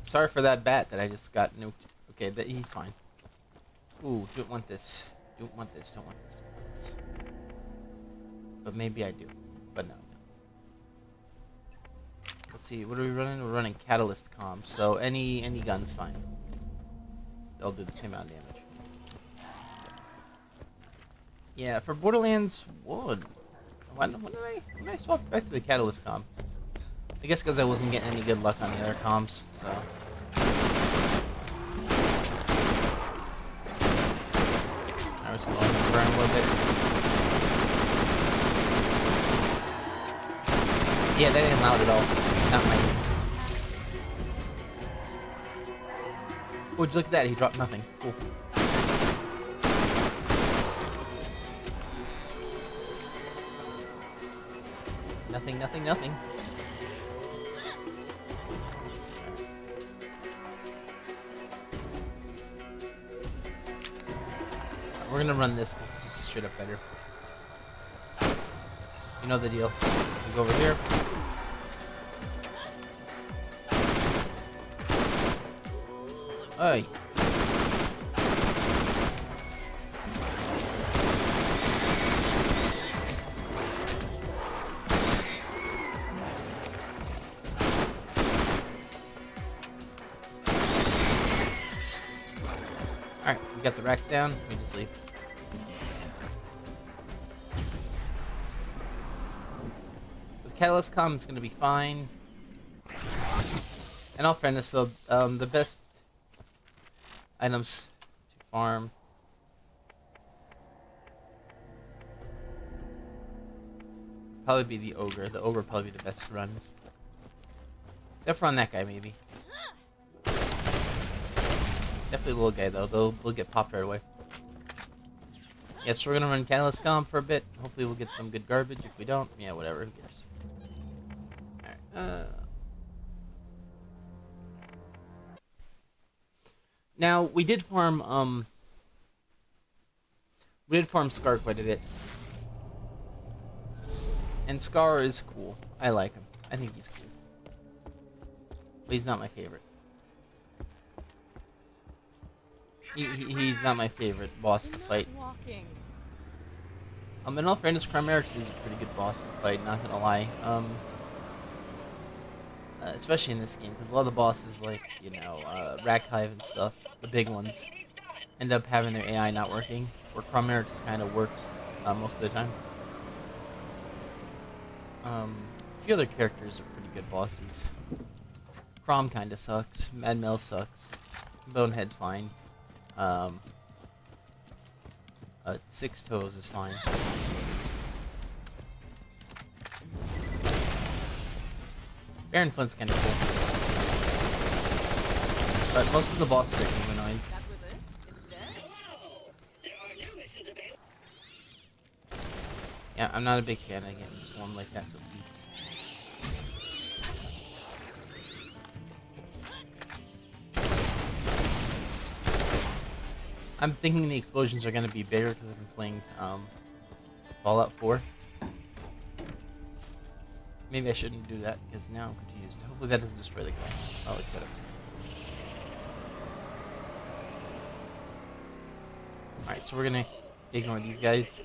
sorry for that bat that I just got nuked. Okay, he's fine. Ooh, don't want this. Don't want this. Don't want this. Don't want this. But maybe I do. But no. Let's see. What are we running? We're running catalyst comms. So any gun's fine. They'll do the same amount of damage. Yeah, for Borderlands 1. When did I swap back to the catalyst comm? I guess because I wasn't getting any good luck on the other comms, so. I was going to burn a little bit. Yeah, that ain't loud at all. Not my use. Oh, look at that, he dropped nothing. Cool. Nothing, nothing, nothing. We're gonna run this because it's just straight up better. You know the deal. We go over here. Hey. Alright, we got the racks down. We just leave. With Catalyst comm, it's gonna be fine. In all fairness, though, the best items to farm probably be the ogre. The ogre will probably be the best runs. Except for on that guy, maybe. Definitely a little guy, though. They'll get popped right away. Yes, we're gonna run Catalyst Comp for a bit. Hopefully we'll get some good garbage. If we don't, yeah, whatever. Who cares? Alright. Now, we did farm Scar quite a bit. And Scar is cool. I like him. I think he's cool. But he's not my favorite. He's not my favorite boss to fight. In all fairness, Chimerics is a pretty good boss to fight, not gonna lie. Especially in this game, because a lot of the bosses, like, you know, Rackhive and stuff, the big ones, end up having their AI not working, where Chimerics kind of works most of the time. A few other characters are pretty good bosses. Crom kind of sucks, Mad Mel sucks, Bonehead's fine. Six Toes is fine. Baron Flint's kind of cool. But most of the bosses are humanoids. Yeah, I'm not a big fan of getting swarmed like that so easy. I'm thinking the explosions are going to be bigger because I've been playing Fallout 4. Maybe I shouldn't do that because now I'm confused. Hopefully that doesn't destroy the guy. Oh, it could have. Alright, so we're going to ignore these guys.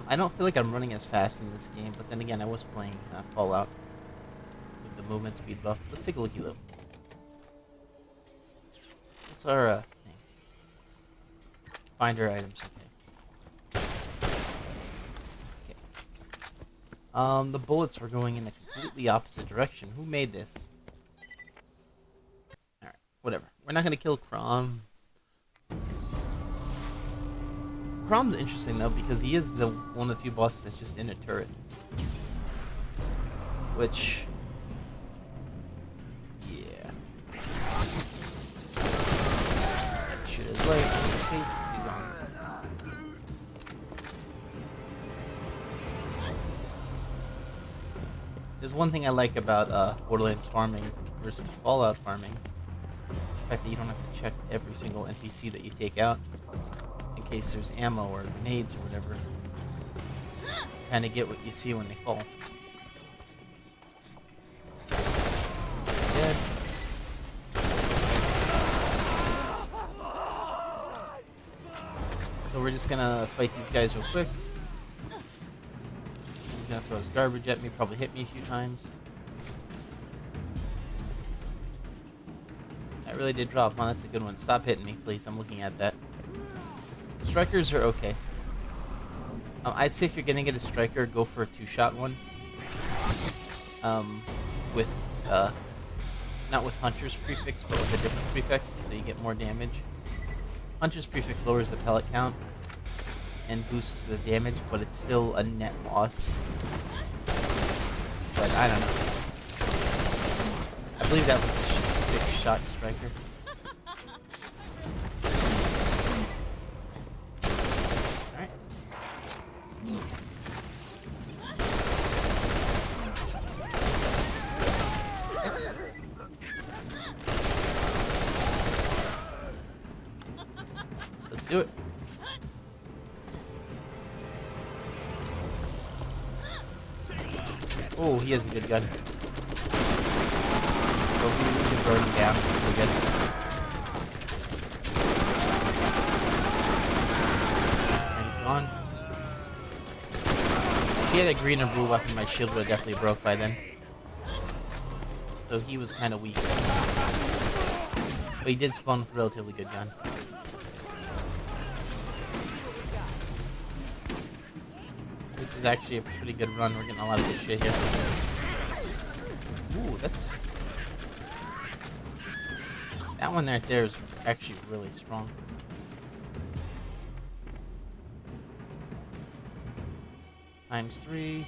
I don't feel like I'm running as fast in this game, but then again, I was playing Fallout with the movement speed buff. Let's take a looky though. What's our thing? Find our items. Okay. The bullets were going in a completely opposite direction. Who made this? Alright, whatever. We're not gonna kill Crom. Crom's interesting though because he is one of the few bosses that's just in a turret. Which, yeah. That shit is right in his face. He's gone. There's one thing I like about Borderlands farming versus Fallout farming. It's the fact that you don't have to check every single NPC that you take out in case there's ammo or grenades or whatever. Kind of get what you see when they fall. So we're just gonna fight these guys real quick. He's gonna throw his garbage at me, probably hit me a few times. That really did drop, huh? That's a good one. Stop hitting me, please. I'm looking at that. Strikers are okay. I'd say if you're gonna get a striker, go for a 2-shot one. With, not with Hunter's prefix, but with a different prefix, so you get more damage. Hunter's prefix lowers the pellet count and boosts the damage, but it's still a net loss. But I don't know. I believe that was a 6-shot striker. Alright. Let's do it. Oh, he has a good gun. So we can burn him down. We're good. And he's gone. If he had a green or blue weapon, my shield would have definitely broke by then. So he was kind of weak. But he did spawn with a relatively good gun. This is actually a pretty good run. We're getting a lot of good shit here. Ooh, that's... That one right there is actually really strong. ×3.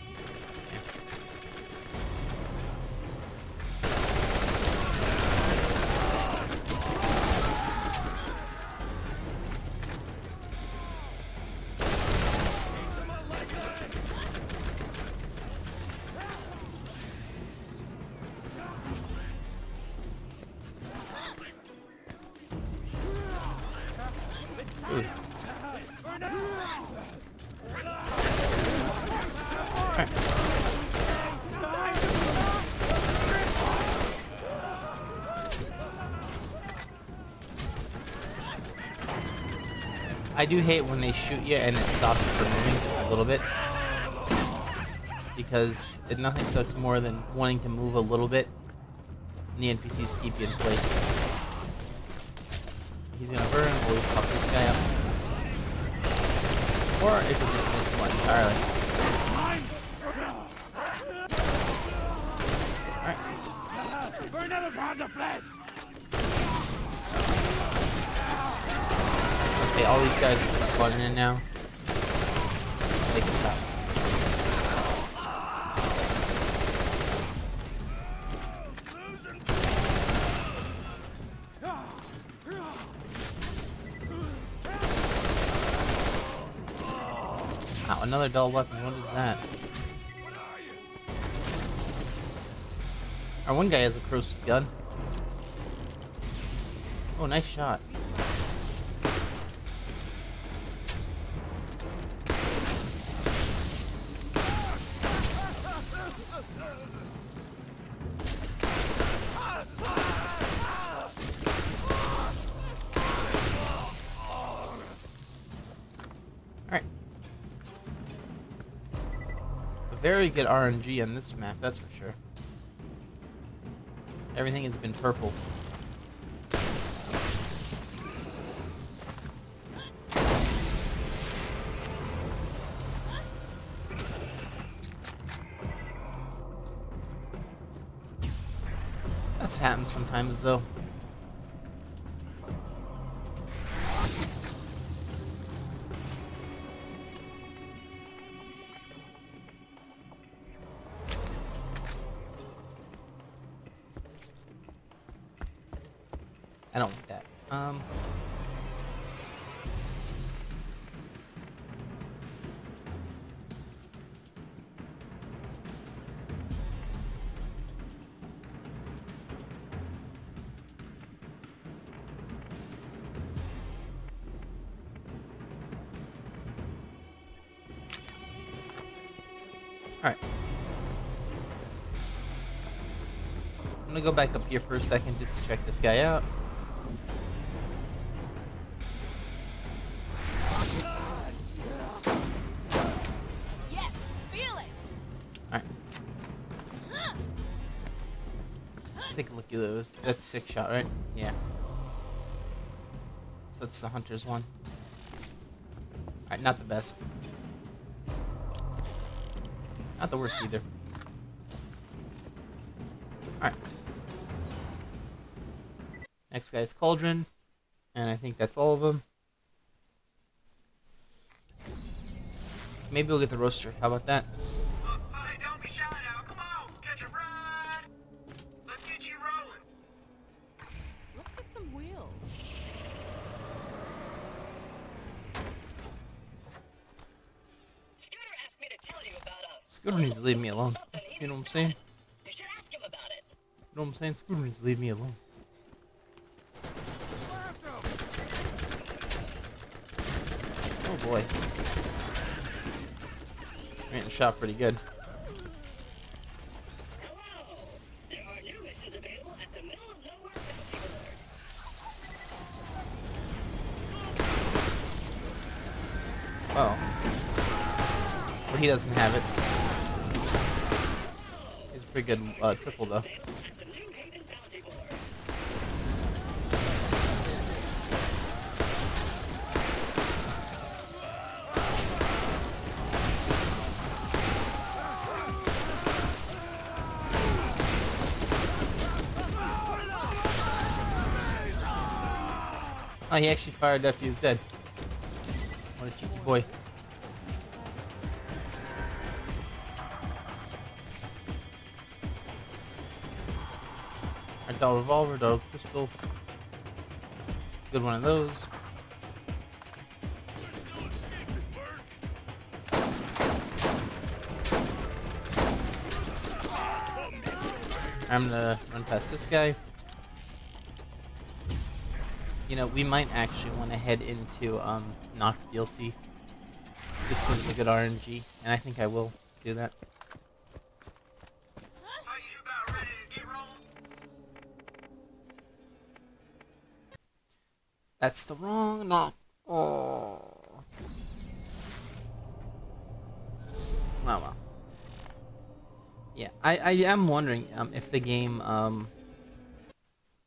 Ooh. Alright. I do hate when they shoot you and it stops you from moving just a little bit. Because nothing sucks more than wanting to move a little bit and the NPCs keep you in place. He's gonna burn, or we pop this guy up. Or it could just miss one entirely. Alright. Burn another pound of flesh! Okay, all these guys are just spawning in now. They can stop. Wow, another dull weapon. What is that? Our one guy has a corrosive gun. Oh, nice shot. Alright. Very good RNG on this map, that's for sure. Everything has been purple. That's what happens sometimes, though. I don't want that. Alright. I'm gonna go back up here for a second just to check this guy out. take a look at those. That's 6 shot, right? Yeah. So that's the hunter's one. Alright, not the best. Not the worst either. Alright. Next guy's Cauldron. And I think that's all of them. Maybe we'll get the roaster. How about that? Hey, don't be shy now. Come on, catch a ride. Let's get you rolling. Let's get some wheels. Scooter asked me to tell you about Scooter needs to leave me alone. You know what I'm saying? You should ask him about it. You know what I'm saying? Scooter needs to leave me alone. Oh boy. Getting shot pretty good. Hello! There are new missions available at the middle of nowhere bounty board. Oh. Well, he doesn't have it. He's a pretty good triple though. At the New Haven bounty board. Oh, he actually fired after he was dead. What a cheeky boy. Our dog revolver, dog pistol. Good one of those. I'm gonna run past this guy. You know, we might actually want to head into Nox DLC just because of the good RNG, and I think I will do that. Are you about ready to get rolling? That's the wrong knock. Oh. Oh well. Yeah, I am wondering if the game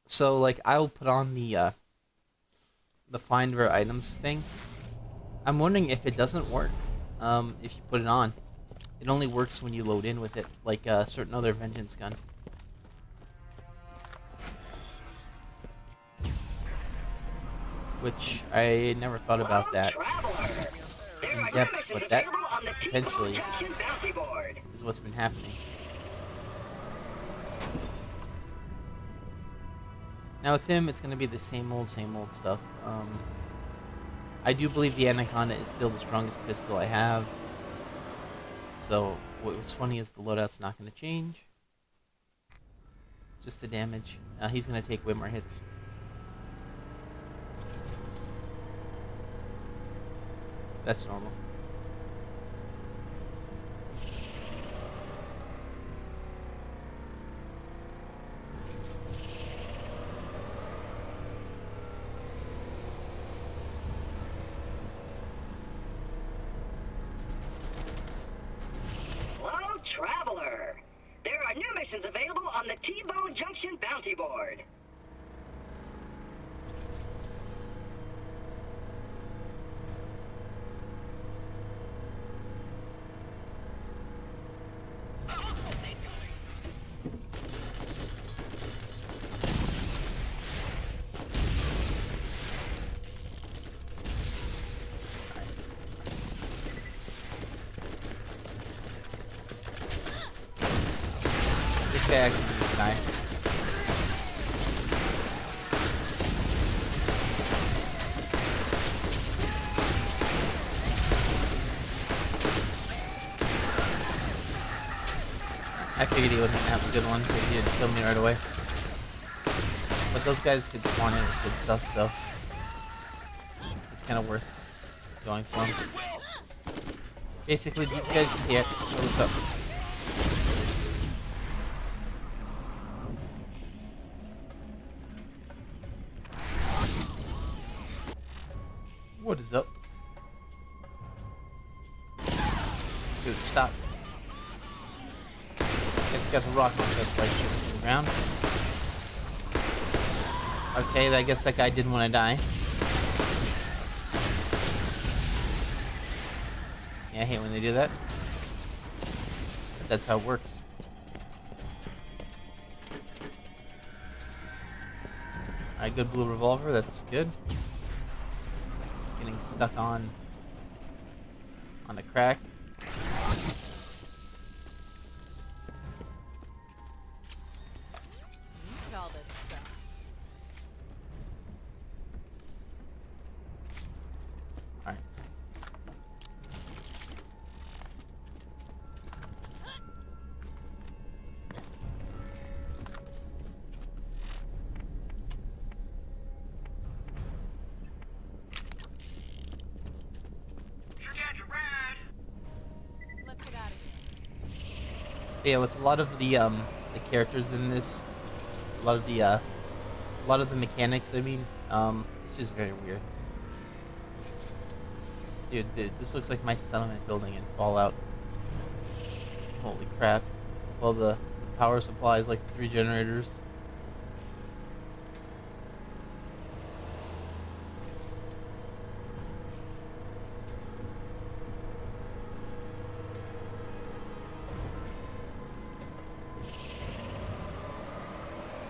so like I'll put on the find rare items thing. I'm wondering if it doesn't work if you put it on. It only works when you load in with it, like a certain other vengeance gun. Which I never thought about that in depth, but that potentially is what's been happening. Now with him, it's going to be the same old stuff. I do believe the Anaconda is still the strongest pistol I have. So what was funny is the loadout's not going to change. Just the damage. He's going to take way more hits. That's normal. Hello, Traveler! There are new missions available on the T-Bone Junction bounty board. This guy actually needs to die. I figured he wouldn't have a good one because he didn't kill me right away. But those guys could spawn in with good stuff, so it's kind of worth going for them. Basically, these guys can't. What's up? What is up? Dude, stop. It's got the rock on that's right shooting to the ground. Okay, I guess that guy didn't want to die. Yeah, I hate when they do that. But that's how it works. Alright, good blue revolver, that's good. Getting stuck on a crack. Look at all this stuff. Alright. Sure got you right. Let's get out of here. Yeah, with a lot of the characters in this, a lot of the mechanics, I mean, it's just very weird. Dude, this looks like my settlement building in Fallout. Holy crap. All the power supplies, like 3 generators.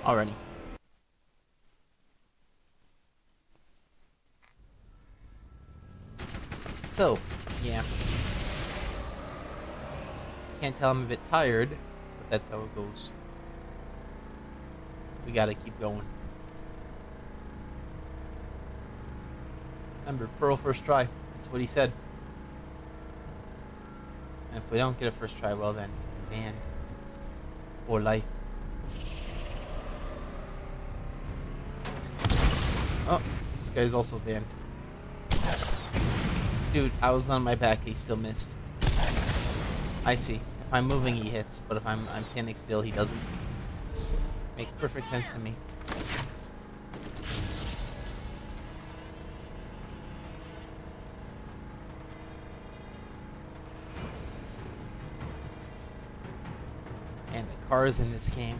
Already. So, yeah. Can't tell I'm a bit tired, but that's how it goes. We gotta keep going. Remember, Pearl first try. That's what he said. And if we don't get a first try, well then, banned. For life. Oh, this guy's also banned. Dude, I was on my back, he still missed. I see. If I'm moving, he hits, but if I'm standing still, he doesn't. Makes perfect sense to me. And the cars in this game.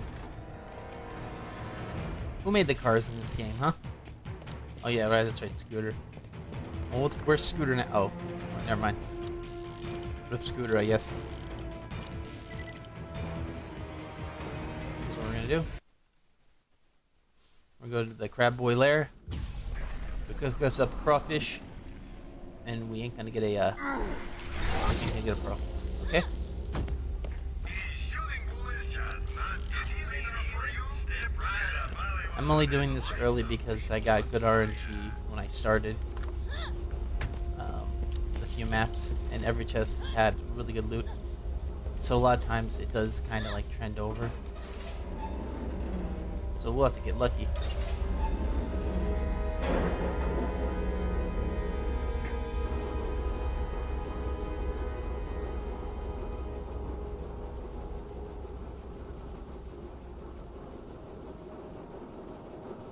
Who made the cars in this game, huh? Oh yeah, right, that's right, Scooter. Well, where's Scooter now? Oh, never mind. Put up Scooter, I guess. That's what we're gonna do. We'll go to the Crab Boy lair. We'll cook us up crawfish. And we ain't gonna get a, pro. Okay? I'm only doing this early because I got good RNG when I started. A few maps, and every chest had really good loot. So a lot of times it does kind of like trend over. So we'll have to get lucky.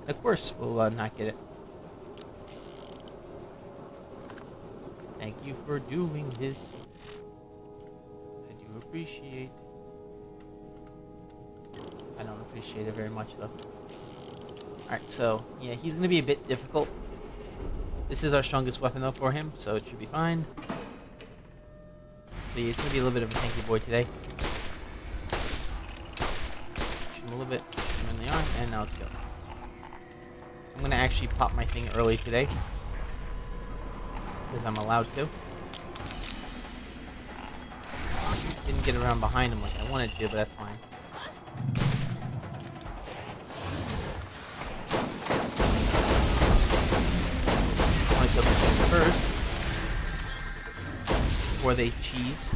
And of course, we'll not get it. Thank you for doing this. I do appreciate. I don't appreciate it very much though. Alright, so yeah, he's gonna be a bit difficult. This is our strongest weapon though for him, so it should be fine. So yeah, he's gonna be a little bit of a tanky boy today. Shoot him a little bit, shoot him in the arm, and now let's go. I'm gonna actually pop my thing early today. Because I'm allowed to. Didn't get around behind him like I wanted to, but that's fine. I want to kill the things first. Before they cheese.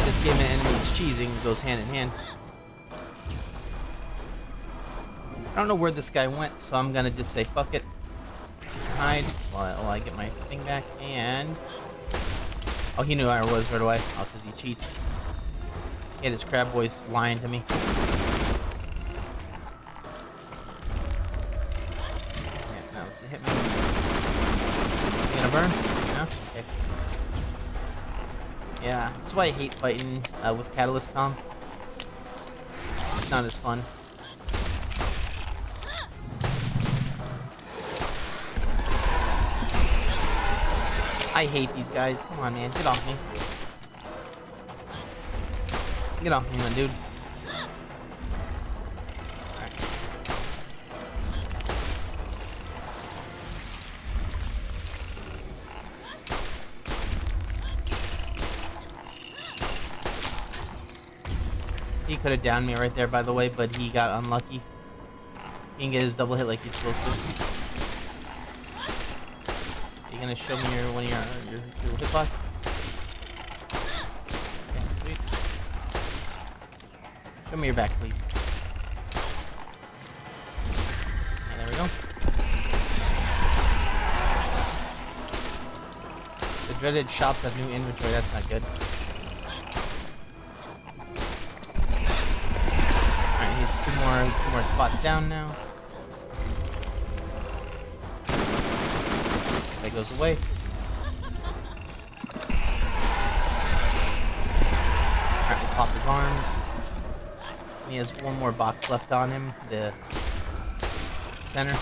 This game and enemies cheesing goes hand in hand. I don't know where this guy went, so I'm gonna just say fuck it. Hide while I get my thing back, and... Oh, he knew where I was right away. Oh, because he cheats. He had his crab boys lying to me. Yeah, that was the hitman. You gonna burn? No? Okay. Yeah, that's why I hate fighting with Catalyst Comp. It's not as fun. I hate these guys. Come on, man. Get off me. Get off me, my dude. Alright. He could have downed me right there, by the way, but he got unlucky. He didn't get his double hit like he's supposed to. Are you gonna show me one of your hitbox? Yeah, sweet. Show me your back, please. Yeah, there we go. The dreaded shops have new inventory. That's not good. Alright, he needs two more spots down now. That goes away. Alright, we'll pop his arms. He has one more box left on him, the center.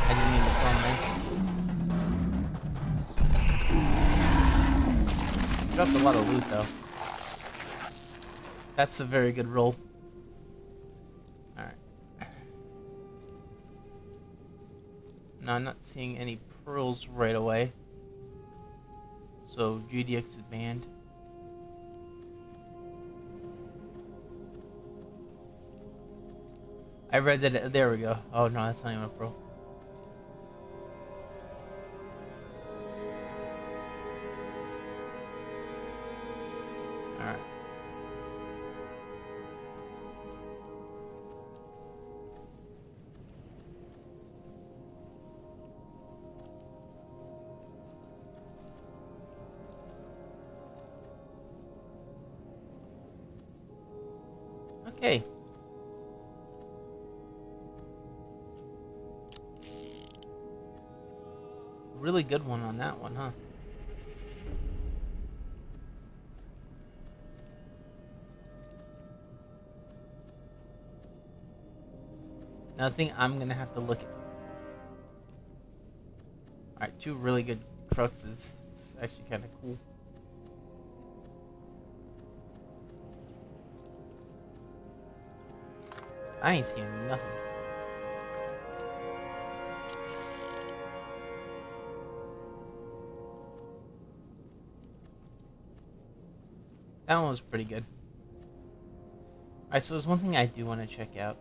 I didn't mean to film there. Dropped a lot of loot though. That's a very good roll. Alright. Now I'm not seeing any pearls right away. So GDX is banned. I read that. There we go. Oh no, that's not even a pearl. All right. Okay. Really good one on that one, huh? Now I think I'm gonna have to look at. Alright, two really good cruxes. It's actually kind of cool. I ain't seeing nothing. That one was pretty good. Alright, so there's one thing I do want to check out.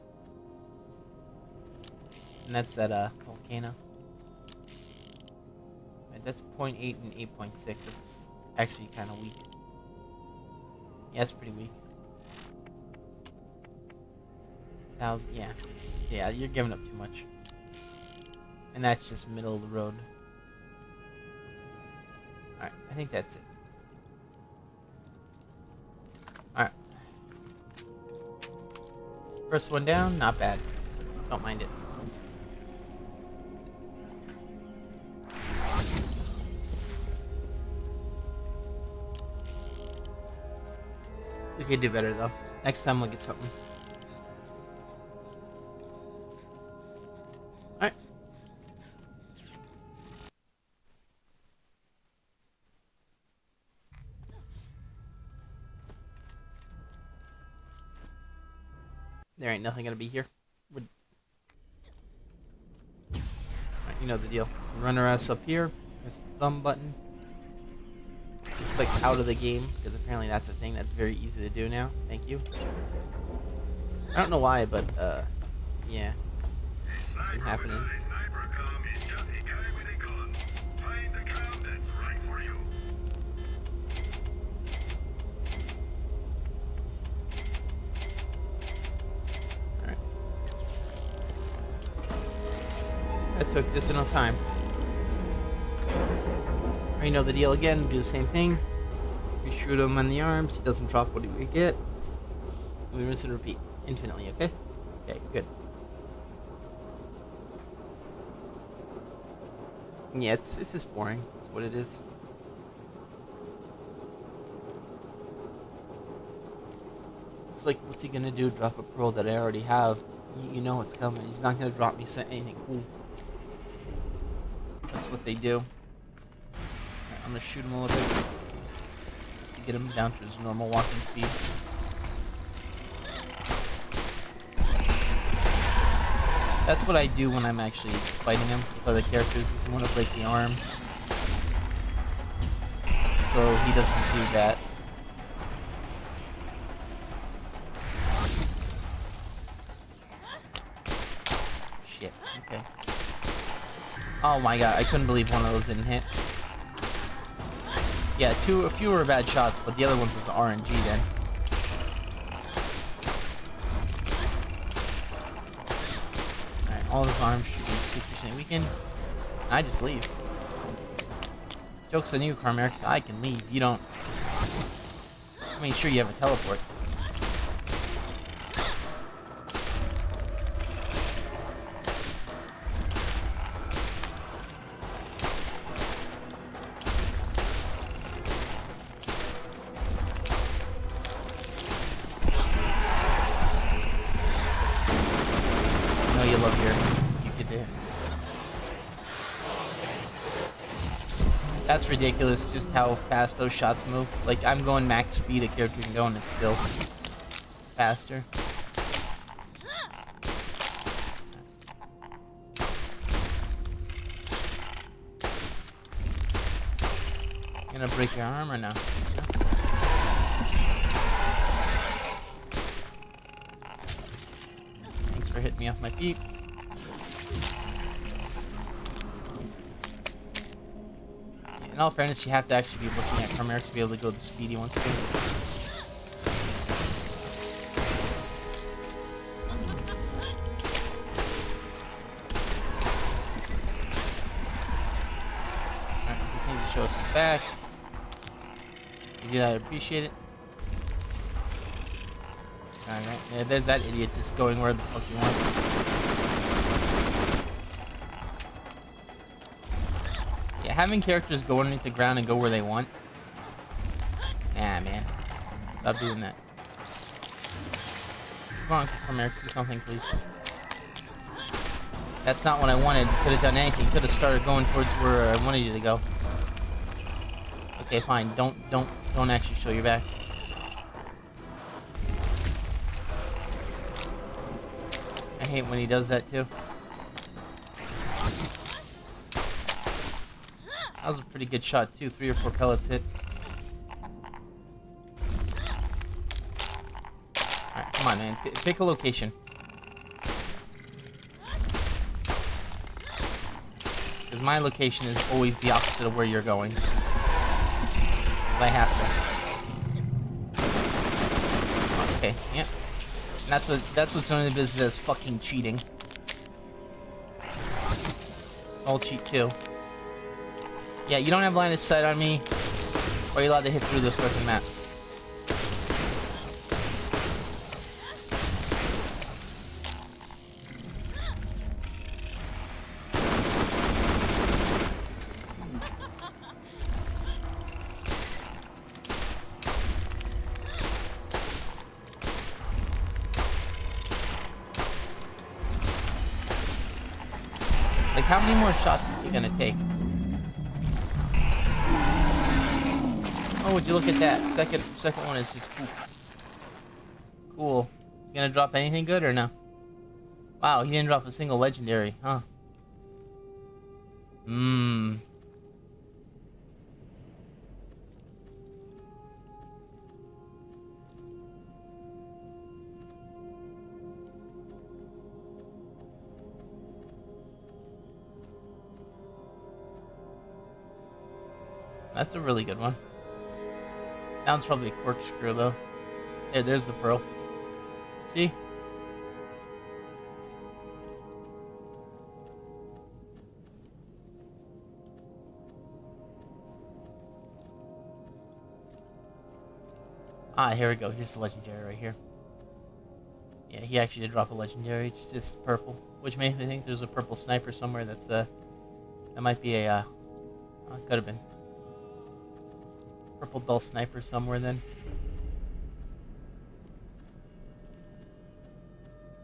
And that's that volcano. Right, that's 0.8 and 8.6. That's actually kind of weak. Yeah, it's pretty weak. 1,000, yeah. Yeah, you're giving up too much. And that's just middle of the road. Alright, I think that's it. Alright. First one down, not bad. Don't mind it. We could do better though. Next time we'll get something. Alright. There ain't nothing gonna be here. Alright, you know the deal. Run our ass up here. Press the thumb button. Click out of the game, because apparently that's a thing that's very easy to do now. Thank you. I don't know why, but, yeah. It's been happening. Alright. That took just enough time. You know the deal again, do the same thing. We shoot him in the arms, he doesn't drop what we get. We rinse and repeat infinitely, okay? Okay, good. Yeah, it's just boring. It's what it is. It's like, what's he gonna do? Drop a pearl that I already have You know what's coming. He's not gonna drop me anything cool. That's what they do. Alright, I'm gonna shoot him a little bit. Just to get him down to his normal walking speed. That's what I do when I'm actually fighting him with other characters, is you want to break the arm. So he doesn't do that. Shit, okay. Oh my god, I couldn't believe one of those didn't hit. Yeah, a few were bad shots, but the other ones was RNG then. All his arms should be 60% weakened. I just leave. Joke's on you, Carmex. I can leave. You don't. I mean, sure, you have a teleport. You love your, you could do. That's ridiculous, just how fast those shots move. Like, I'm going max speed, a character can go, and it's still faster. Gonna break your arm or no? Thanks for hitting me off my feet. In all fairness, you have to actually be looking at Carmex to be able to go the speed he wants to. Alright, just needs to show us his back. If you do that, I appreciate it. Alright, yeah, there's that idiot just going where the fuck he wants. Yeah, having characters go underneath the ground and go where they want. Nah, man. Stop doing that. Come on, Carmex, do something, please. That's not what I wanted. Could have done anything. Could have started going towards where I wanted you to go. Okay, fine. Don't actually show your back. I hate when he does that too. That was a pretty good shot too. 3 or 4 pellets hit. Alright, come on, man. Pick a location. Because my location is always the opposite of where you're going. I have to. Okay, yep. And that's what's known in the business as fucking cheating. I'll cheat too. Yeah, you don't have line of sight on me, or you're allowed to hit through the fucking map. Like, how many more shots is he gonna take? Oh, would you look at that? Second one is just cool. You gonna drop anything good or no? Wow, he didn't drop a single legendary, huh? That's a really good one. That one's probably a corkscrew, though. There's the pearl. See? Ah, here we go. Here's the legendary right here. Yeah, he actually did drop a legendary. It's just purple, which makes me think there's a purple sniper somewhere. That might be a could have been purple dull sniper somewhere then.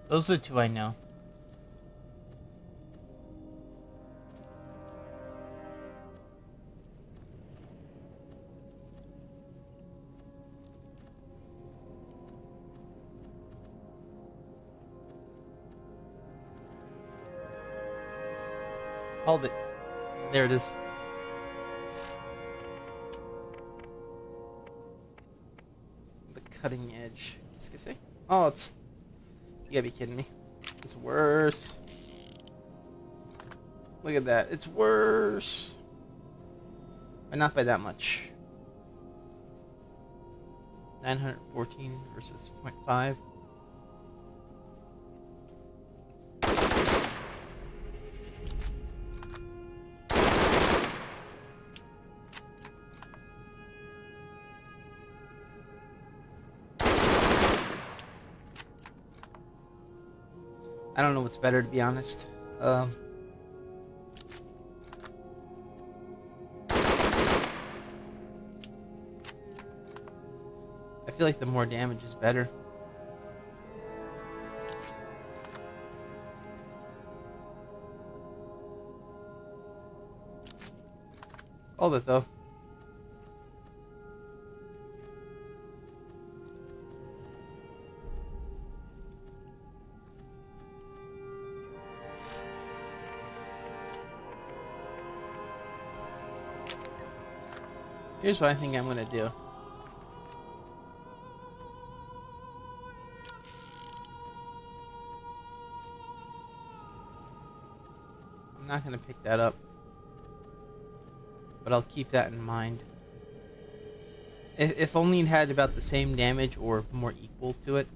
Those are the two I know. Called it. There it is. The cutting edge. Qu'est-ce que c'est? Oh, it's... You gotta be kidding me. It's worse. Look at that. It's worse. But not by that much. 914 versus 0.5. I don't know what's better, to be honest. I feel like the more damage is better. Hold it though. Here's what I think I'm gonna do. I'm not gonna pick that up, but I'll keep that in mind. If only it had about the same damage or more equal to it.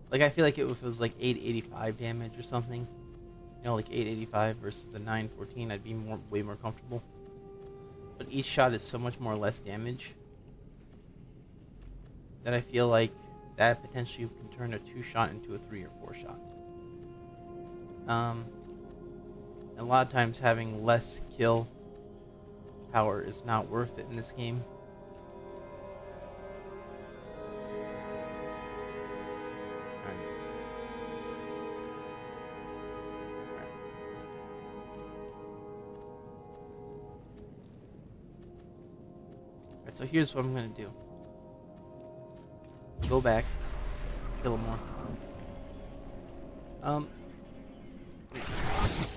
Like, I feel like if it was like 885 damage or something, you know, like 885 versus the 914, I'd be way more comfortable. But each shot is so much more or less damage that I feel like that potentially can turn a 2-shot into a 3 or 4-shot. A lot of times having less kill power is not worth it in this game. So here's what I'm gonna do. Go back, kill him more.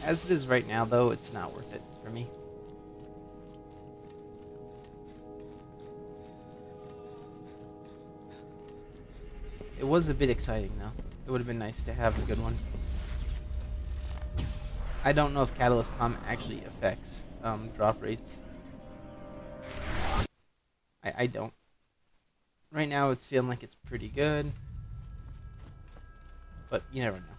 As it is right now, though, it's not worth it for me. It was a bit exciting, though. It would have been nice to have a good one. I don't know if Catalyst Com actually affects drop rates. I don't. Right now it's feeling like it's pretty good. But you never know.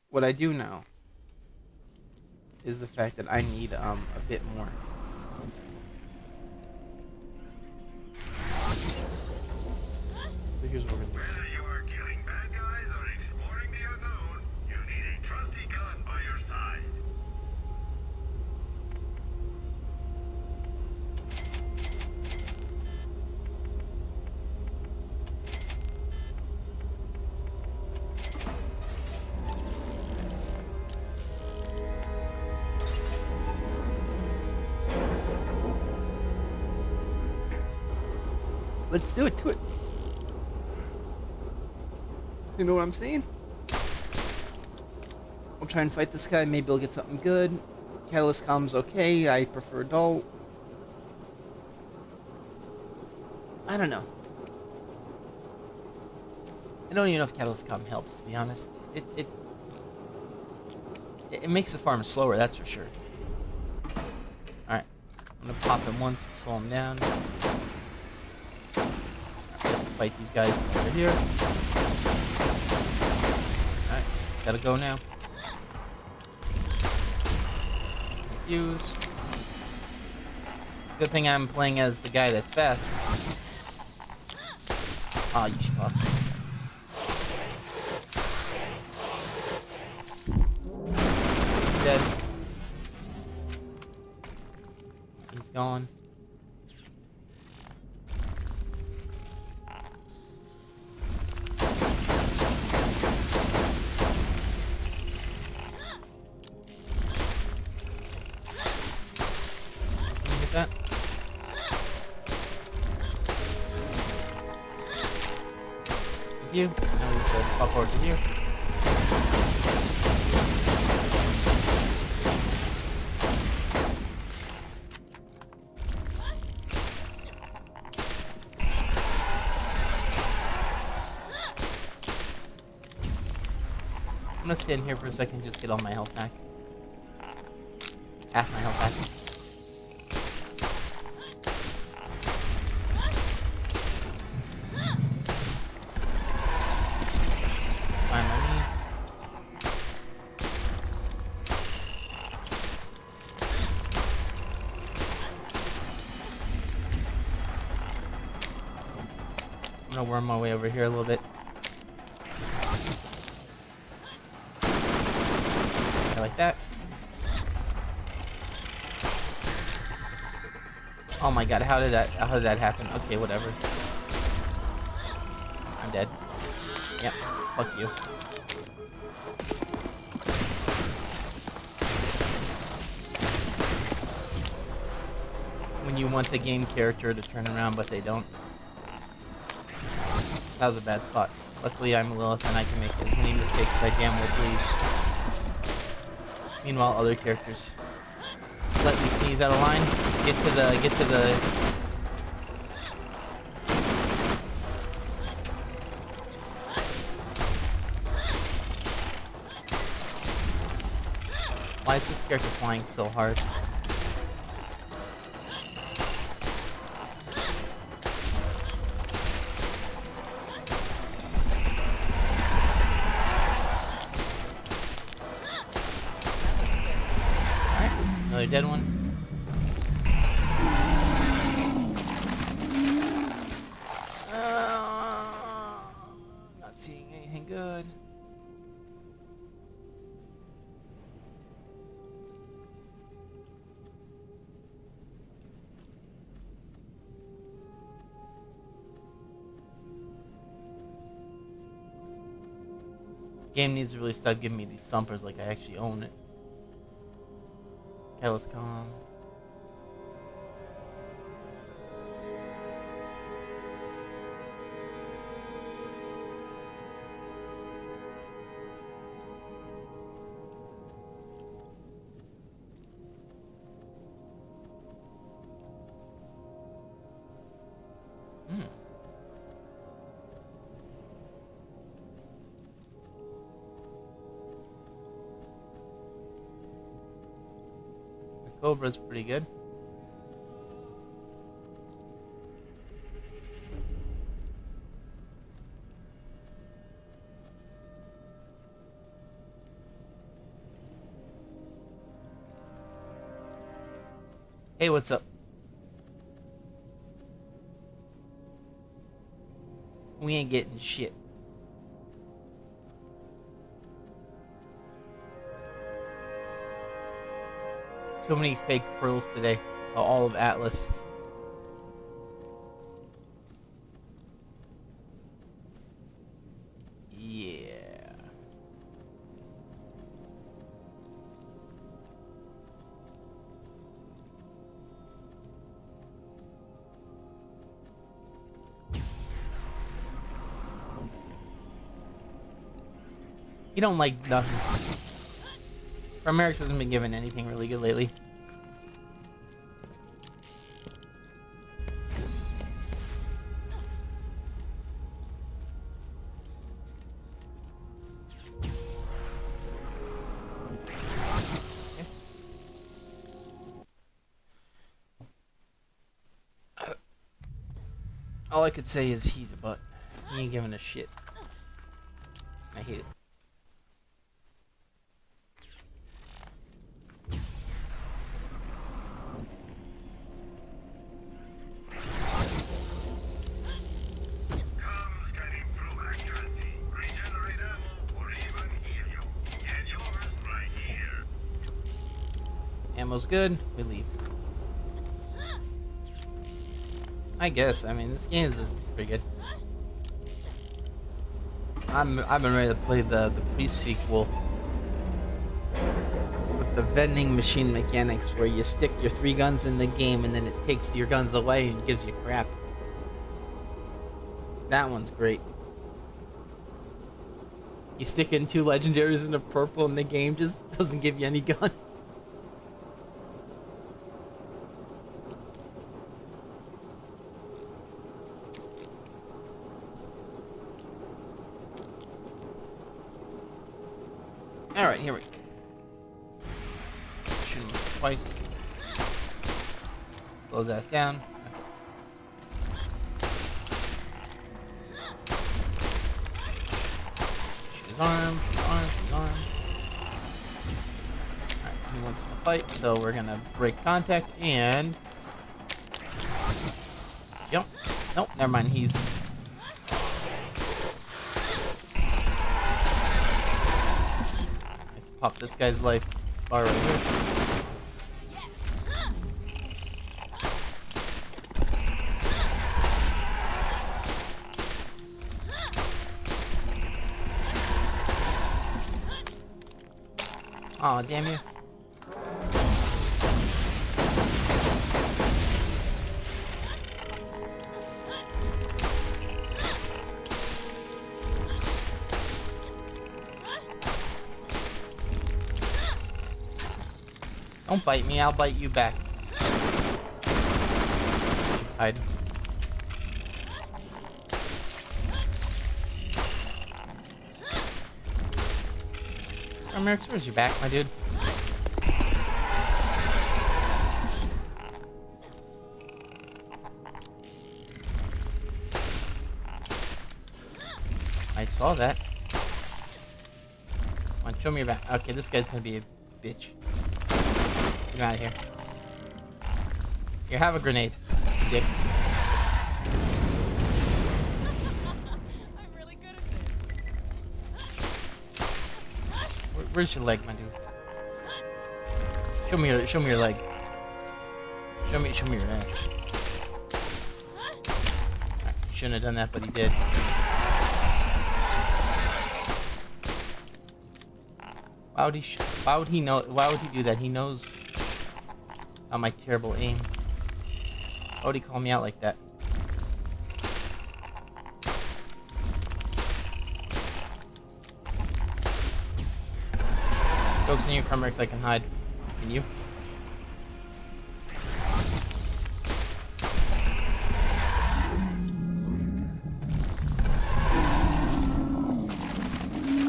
What I do know is the fact that I need a bit more. So here's what we're gonna do. Whether you are killing bad guys or exploring the unknown, you need a trusty gun by your side. Let's do it to it. You know what I'm saying? I'll try and fight this guy. Maybe I'll get something good. Catalyst Com's okay. I prefer adult. I don't know. I don't even know if Catalyst Com helps, to be honest. It makes the farm slower, that's for sure. Alright. I'm gonna pop him once to slow him down. Fight these guys over here. Alright, gotta go now. Use. Good thing I'm playing as the guy that's fast. Aw, you fuck. He's dead. He's gone. with you. Now we just swap over to here. I'm gonna stand here for a second, just get all my health back. Half my health back. Fine by me. I'm gonna worm my way over here a little bit. Like that. Oh my god, how did that happen? Okay, whatever. I'm dead. Yep, fuck you. When you want the game character to turn around, but they don't. That was a bad spot. Luckily, I'm Lilith and I can make as many mistakes as I damn well please. Meanwhile, other characters slightly sneeze out of line. Get to the. Why is this character flying so hard? Another dead one. Not seeing anything good. Game needs to really stop giving me these thumpers like I actually own it. Okay, let's come. Cobra's pretty good. Hey, what's up? We ain't getting shit. Too many fake pearls today. All of Atlas. Yeah. You don't like nothing. Primarix hasn't been given anything really good lately. All I could say is he's a butt. He ain't giving a shit. I hate it. Ammo's good. We leave. I guess. I mean, this game is pretty good. I've been ready to play the pre-sequel with the vending machine mechanics, where you stick your 3 guns in the game and then it takes your guns away and gives you crap. That one's great. You stick in 2 legendaries in the purple and the game just doesn't give you any gun. Alright, here we go. Shoot him twice. Slow his ass down. Shoot his arm, shoot his arm, shoot his arm. Alright, he wants to fight, so we're gonna break contact and... Yep. Nope, never mind, he's... Pop this guy's life bar right here. Aw, damn you. Don't bite me, I'll bite you back. Hide. Merrick, where's your back, my dude? I saw that. Come on, show me your back. Okay, this guy's gonna be a bitch. Get out of here. Here, have a grenade, dick. I'm really good at this. Where's your leg, my dude? Show me your leg. Show me your ass. Right, shouldn't have done that, but he did. Why would he know? Why would he do that? He knows about my terrible aim. Why would he call me out like that? Focus on you, Crumrex, I can hide. Can you?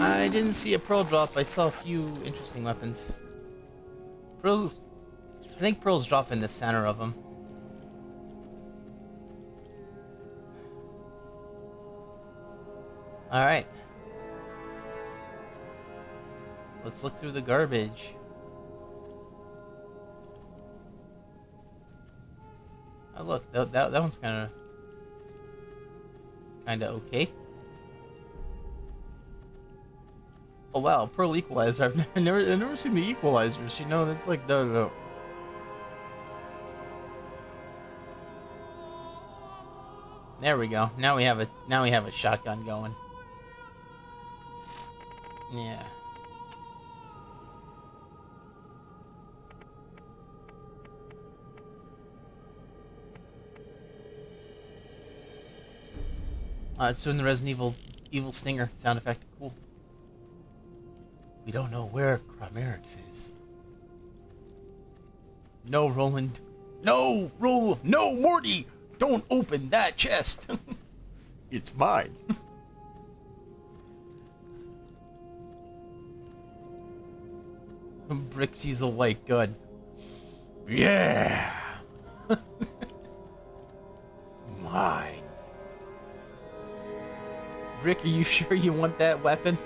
I didn't see a pearl drop, I saw a few interesting weapons. Pearls... I think pearls drop in the center of them. Alright. Let's look through the garbage. Oh look, that one's kinda okay. Oh wow, pearl equalizer. I've never seen the equalizers. You know, that's like the. There we go. Now we have a shotgun going. Yeah. It's doing the Resident Evil Stinger sound effect. Cool. We don't know where Crimerix is. No, Roland. No, No, Morty! Don't open that chest! It's mine. Brixie's a white gun. Yeah! Mine. Brick, are you sure you want that weapon?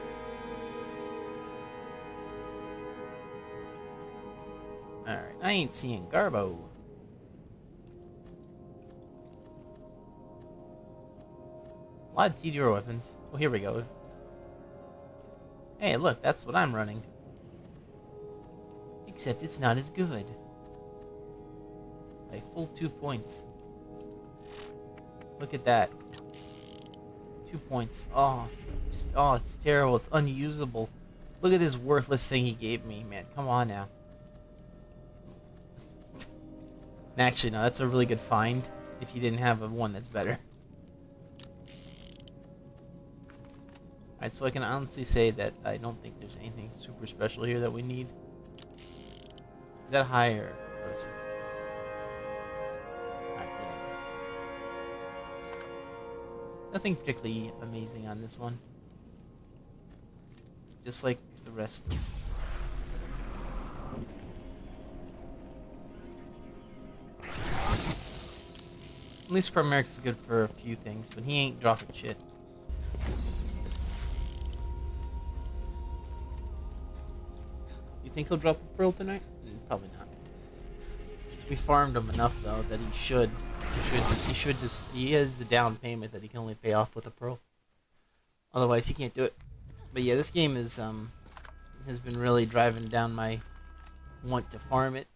Alright, I ain't seeing Garbo. A lot of TDR weapons. Oh, here we go. Hey, look, that's what I'm running. Except it's not as good. By full 2 points. Look at that. 2 points. Oh, it's terrible. It's unusable. Look at this worthless thing he gave me, man. Come on now. Actually, no, that's a really good find if you didn't have one that's better. Alright, so I can honestly say that I don't think there's anything super special here that we need. Is that higher? Alright, yeah. Nothing particularly amazing on this one. Just like the rest. At least Carmeric's good for a few things, but he ain't dropping shit. You think he'll drop a pearl tonight? Probably not. We farmed him enough though that he should. He has the down payment that he can only pay off with a pearl. Otherwise, he can't do it. But yeah, this game is has been really driving down my want to farm it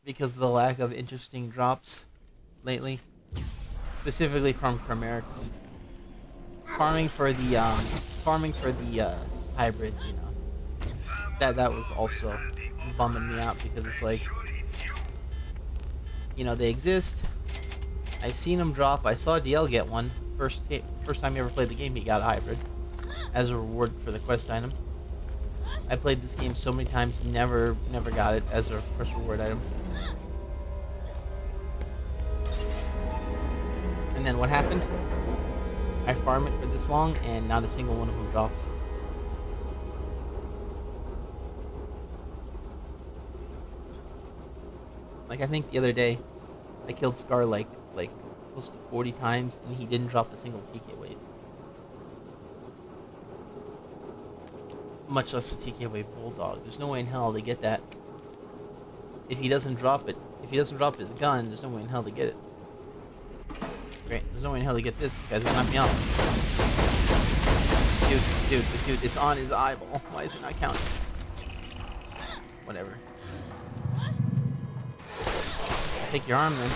because of the lack of interesting drops lately. Specifically from Carmeric's. Farming for the hybrids, you know. That was also bumming me out because it's like, you know, they exist. I've seen them drop. I saw DL get one. First time he ever played the game, he got a hybrid as a reward for the quest item. I played this game so many times, never got it as a first reward item. And then what happened? I farm it for this long, and not a single one of them drops. Like, I think the other day, I killed Scar like close to 40 times, and he didn't drop a single TK wave. Much less a TK wave Bulldog. There's no way in hell to get that. If he doesn't drop it, if he doesn't drop his gun, there's no way in hell to get it. Great, there's no way in hell to get this. This guy's gonna knock me out. Dude, it's on his eyeball. Why is it not counting? Whatever. Take your arm then.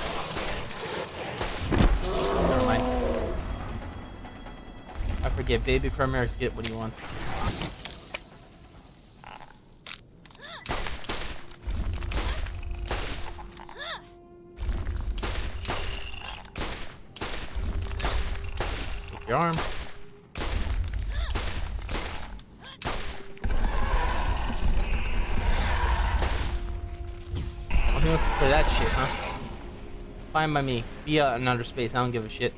Never mind. I forget, baby Carmeric's get what he wants. Take your arm. Oh, he wants to play that shit, huh? Fine by me. Be out in outer space. I don't give a shit.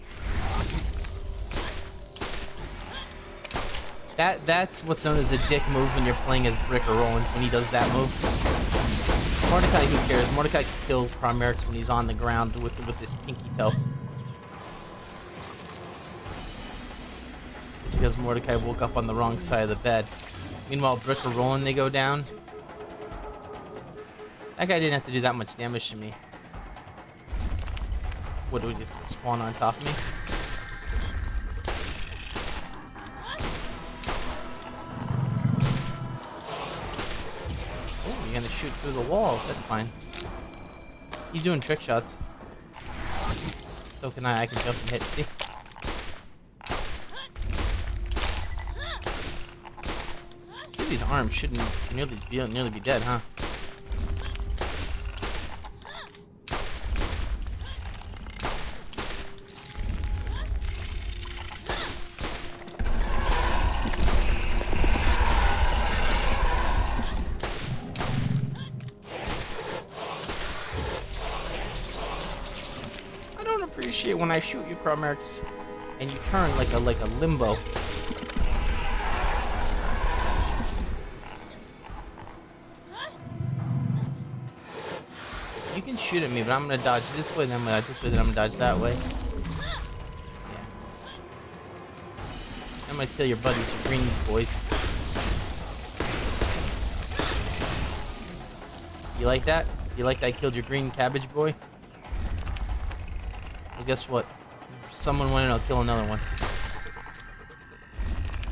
That's what's known as a dick move when you're playing as Brick or Roland. When he does that move. Mordecai, who cares? Mordecai can kill Carmerix when he's on the ground with his pinky toe. It's because Mordecai woke up on the wrong side of the bed. Meanwhile, Brick or Roland, they go down. That guy didn't have to do that much damage to me. What, do we just spawn on top of me? Oh, you're gonna shoot through the wall. That's fine. He's doing trick shots. So can I can jump and hit. See? These arms shouldn't nearly be dead, huh? Appreciate when I shoot you, Carmerix, and you turn like a limbo. You can shoot at me, but I'm gonna dodge this way, then I'm gonna dodge this way, then I'm gonna dodge that way. Yeah. I'm gonna kill your buddies, your green boys. You like that? You like that I killed your green cabbage boy? Well, guess what? Someone went and I'll kill another one.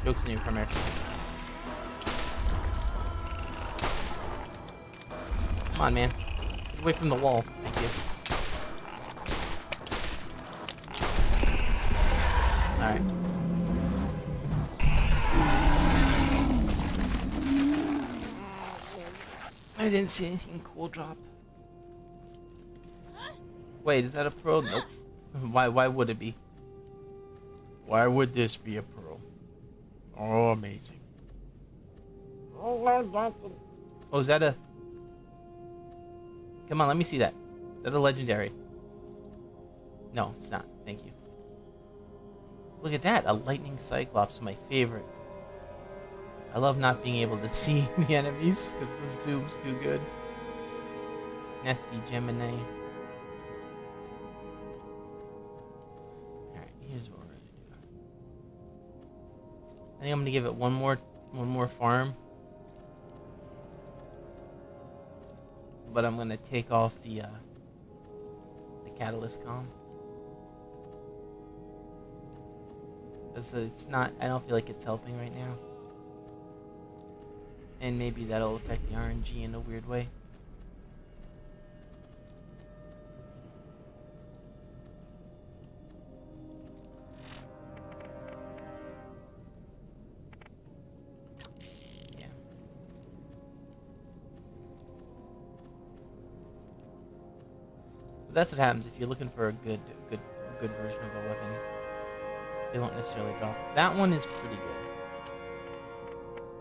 Joke's on you, Carmerix. Come on, man. Get away from the wall. Thank you. Alright. I didn't see anything cool drop. Wait, is that a pearl? Nope. Why would it be? Why would this be a pearl? Oh, amazing. Oh, is that a... Come on, let me see that. Is that a legendary? No, it's not. Thank you. Look at that. A lightning cyclops, my favorite. I love not being able to see the enemies because the zoom's too good. Nasty Gemini. Alright, here's what we're gonna do. I think I'm gonna give it one more farm. But I'm gonna take off the catalyst com. Because it's not, I don't feel like it's helping right now. And maybe that'll affect the RNG in a weird way. Yeah. But that's what happens if you're looking for a good version of a weapon. They won't necessarily drop. That one is pretty good.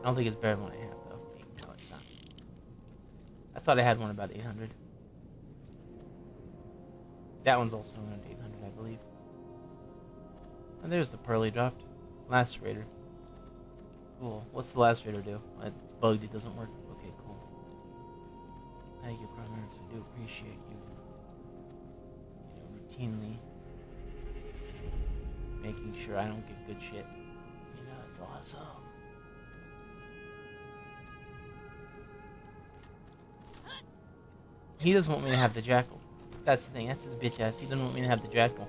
I don't think it's better than what I have, though. No, it's not. I thought I had one about 800. That one's also around 800, I believe. And there's the pearly dropped. Lacerator. Cool. What's the lacerator do? It's bugged. It doesn't work. Okay, cool. Thank you, Primaris. I do appreciate you. Routinely making sure I don't get good shit. You know, it's awesome. He doesn't want me to have the jackal. That's the thing. That's his bitch ass. He doesn't want me to have the jackal.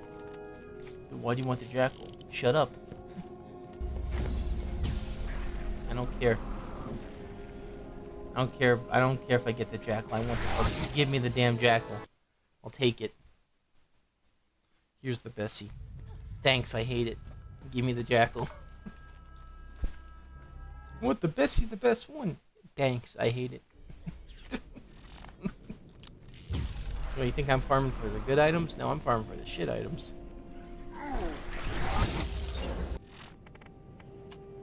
But why do you want the jackal? Shut up. I don't care. I don't care. I don't care if I get the jackal. I want the... Give me the damn jackal. I'll take it. Here's the Bessie. Thanks, I hate it. Give me the jackal. What, the Bessie's the best one? Thanks, I hate it. What, you think I'm farming for the good items? No, I'm farming for the shit items.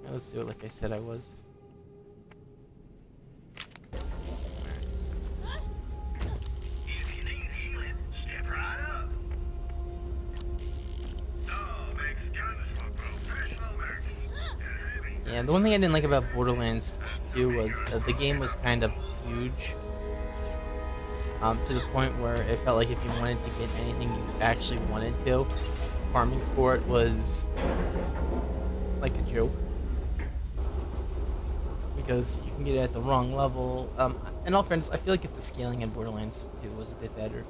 Now let's do it like I said I was. If you need healing, step right up. No, Max guns for professional Max. Yeah, the one thing I didn't like about Borderlands 2 was the game was kind of huge. To the point where it felt like if you wanted to get anything you actually wanted to, farming for it was like a joke. Because you can get it at the wrong level. In all fairness, I feel like if the scaling in Borderlands 2 was a bit better,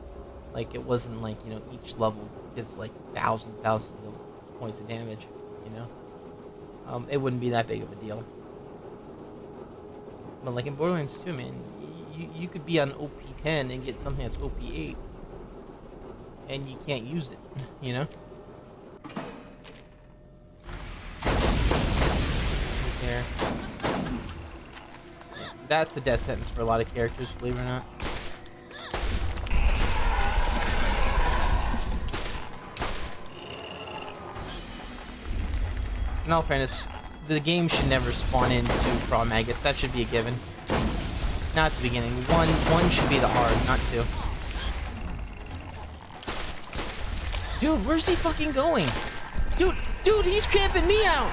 like it wasn't like, you know, each level gives like thousands of points of damage, you know? It wouldn't be that big of a deal. But like in Borderlands 2, man, you could be on OP10 and get something that's OP8, and you can't use it, you know? Here. That's a death sentence for a lot of characters, believe it or not. In all fairness, the game should never spawn into crawl maggots. That should be a given. Not at the beginning. One should be the hard, not two. Dude, where's he fucking going? Dude, he's camping me out!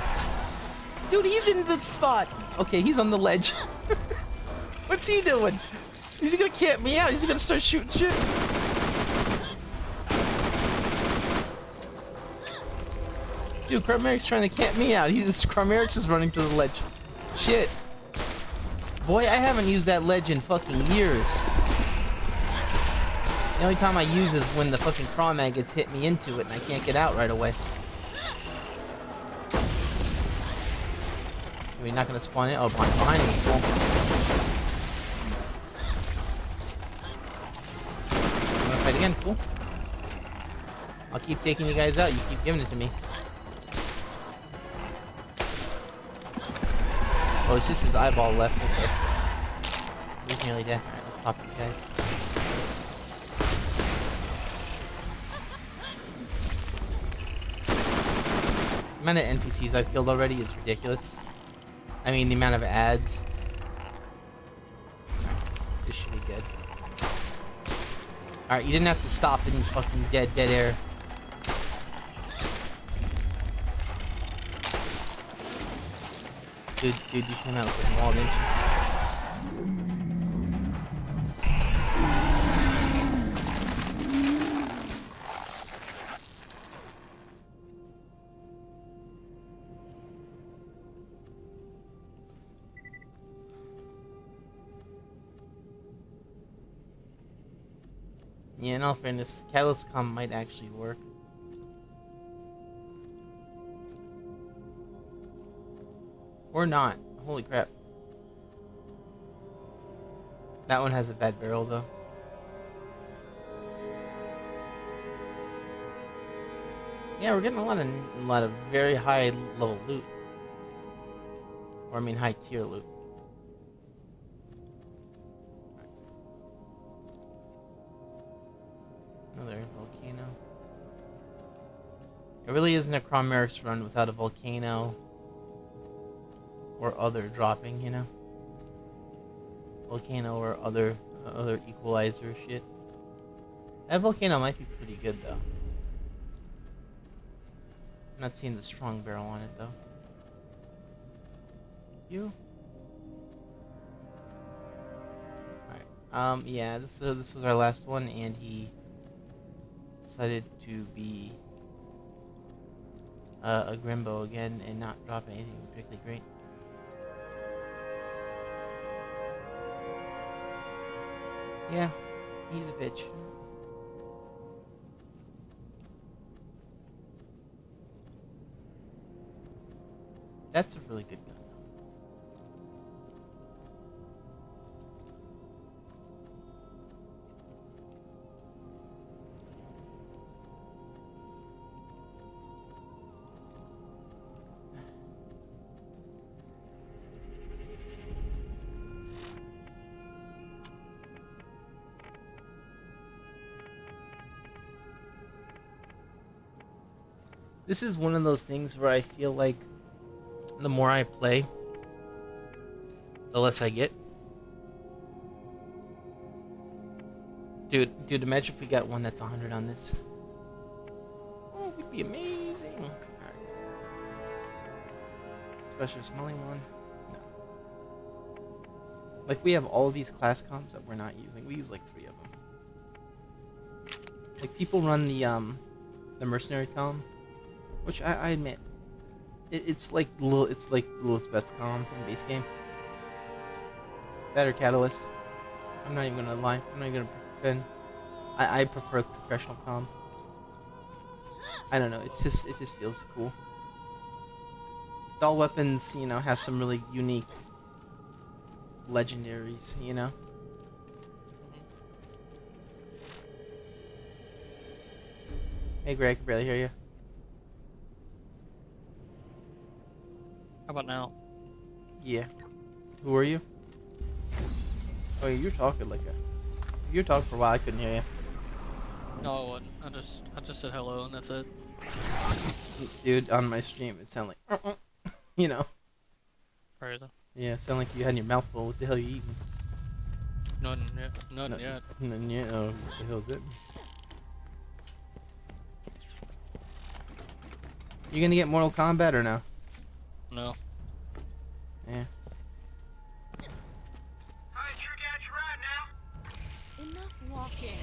Dude, he's in the spot! Okay, he's on the ledge. What's he doing? Is he gonna camp me out? Is he gonna start shooting shit? Dude, Carmeric's trying to camp me out. Carmeric's just running to the ledge. Shit. Boy, I haven't used that ledge in fucking years. The only time I use is when the fucking crawl maggots hit me into it and I can't get out right away. Are we not gonna spawn in? Oh, behind me. Cool. You wanna fight again? Cool. I'll keep taking you guys out. You keep giving it to me. Oh, it's just his eyeball left. Okay. He's nearly dead. Alright, let's pop these guys. The amount of NPCs I've killed already is ridiculous. I mean, the amount of ads. This should be good. Alright, you didn't have to stop in fucking dead air. Dude, you came out with a wall, didn't you? Yeah, in all fairness, Catalyst Com might actually work. Or not. Holy crap. That one has a bad barrel, though. Yeah, we're getting a lot of very high level loot. Or I mean high tier loot. Another volcano. It really isn't a Chromerix run without a volcano or other dropping, you know? Volcano or other equalizer shit. That volcano might be pretty good though. I'm not seeing the strong barrel on it though. You? Alright. Yeah, this was our last one, and he decided to be a Grimbo again and not drop anything particularly great. Yeah, he's a bitch. That's a really good gun. This is one of those things where I feel like the more I play, the less I get. Dude, imagine if we got one that's 100 on this. Oh, it would be amazing. Right. Special smelling one. No. Like, we have all of these class comps that we're not using. We use like 3 of them. Like, people run the mercenary com, which I admit, it's like Lilith's com in base game. That or Catalyst. I'm not even gonna lie. I'm not even gonna pretend. I prefer professional com. I don't know. It just feels cool. All weapons, you know, have some really unique legendaries, you know. Hey, Greg, I can barely hear you. How about now? Yeah. Who are you? Oh, yeah, you're talking like a... You were talking for a while, I couldn't hear you. No, I wouldn't. I just said hello and that's it. Dude, on my stream, it sounded like... you know. Crazy. Yeah, it sounded like you had in your mouth full. What the hell are you eating? Nothing yet. Nothing yet. Nothing yet? Oh, what the hell is it? You gonna get Mortal Kombat or no? No. Yeah. Alright, trick out your ride now. Enough walking.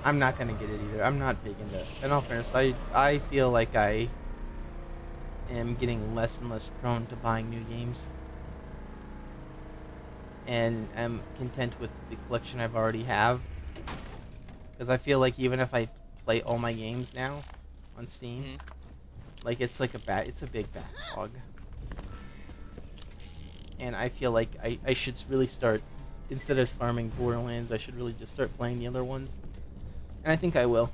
I'm not gonna get it either. I'm not big into it. In all fairness, I feel like I am getting less and less prone to buying new games. And I'm content with the collection I've already have. Because I feel like even if I play all my games now on Steam, like it's like it's a big backlog. And I feel like I should really start, instead of farming Borderlands, I should really just start playing the other ones. And I think I will.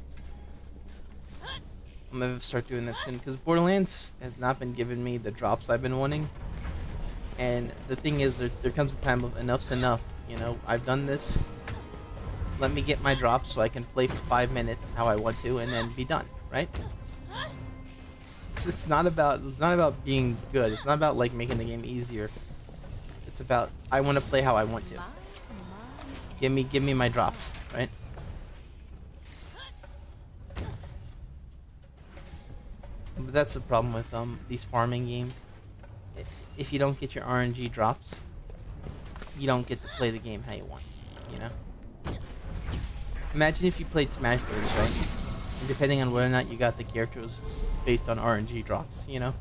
I'm gonna start doing that soon, because Borderlands has not been giving me the drops I've been wanting. And the thing is, there comes a time of enough's enough. You know, I've done this. Let me get my drops so I can play for 5 minutes how I want to, and then be done, right? It's not about being good. It's not about like making the game easier. It's about I want to play how I want to. Give me my drops, right? But that's the problem with these farming games. If you don't get your RNG drops, you don't get to play the game how you want. You know. Imagine if you played Smash Bros, right? And depending on whether or not you got the characters based on RNG drops, you know.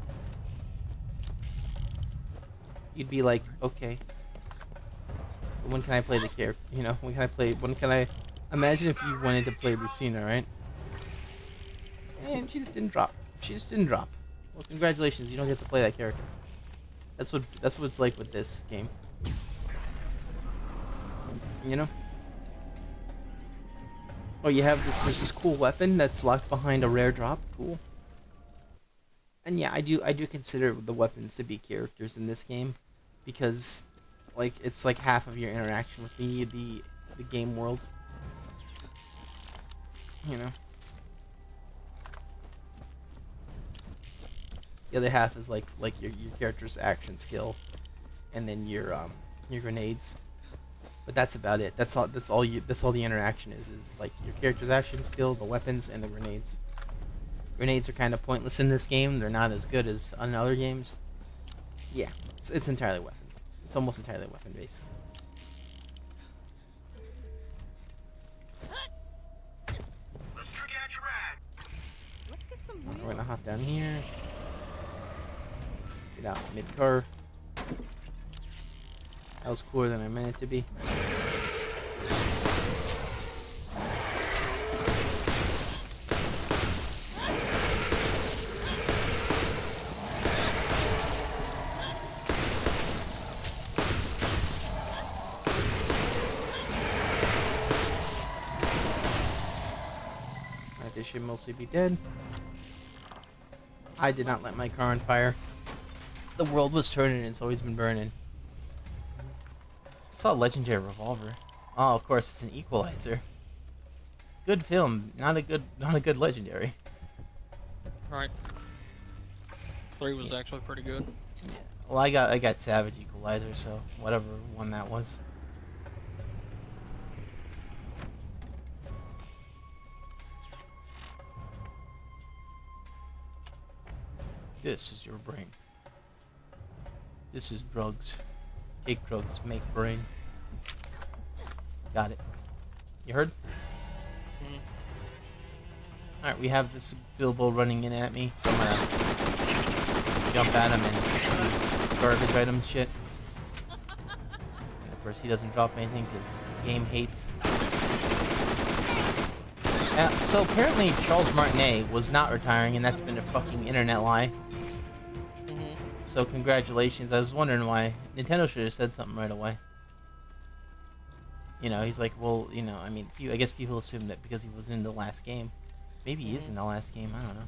You'd be like, okay, when can I play the character? You know, when can I? Imagine if you wanted to play Lucina, right? And she just didn't drop. Well, congratulations, you don't get to play that character. That's what it's like with this game. You know? Oh, there's this cool weapon that's locked behind a rare drop. Cool. And yeah, I do consider the weapons to be characters in this game, because like it's like half of your interaction with the game world. You know. The other half is like your character's action skill, and then your grenades. But that's about it. That's all the interaction is like your character's action skill, the weapons, and the grenades. Grenades are kind of pointless in this game. They're not as good as on other games. Yeah, it's entirely weapon. It's almost entirely weapon based. Let's trick out your ride. Let's get some We're wheels. gonna hop down here. Get out mid-car. That was cooler than I meant it to be. Alright, they should mostly be dead. I did not let my car on fire. The world was turning and it's always been burning. I saw a legendary revolver. Oh, of course, it's an equalizer. Good film, not a good legendary. Right. 3 was actually pretty good. Yeah. Well, I got Savage Equalizer, so whatever one that was. This is your brain. This is drugs. Take drugs, make brain. Got it. You heard? Alright, we have this Bilbo running in at me, so I'm gonna jump at him and do garbage item shit. And of course he doesn't drop anything because the game hates. So apparently Charles Martinet was not retiring, and that's been a fucking internet lie. So congratulations. I was wondering why. Nintendo should have said something right away. You know, he's like, well, you know, I mean, I guess people assume that because he was in the last game. Maybe he is in the last game, I don't know.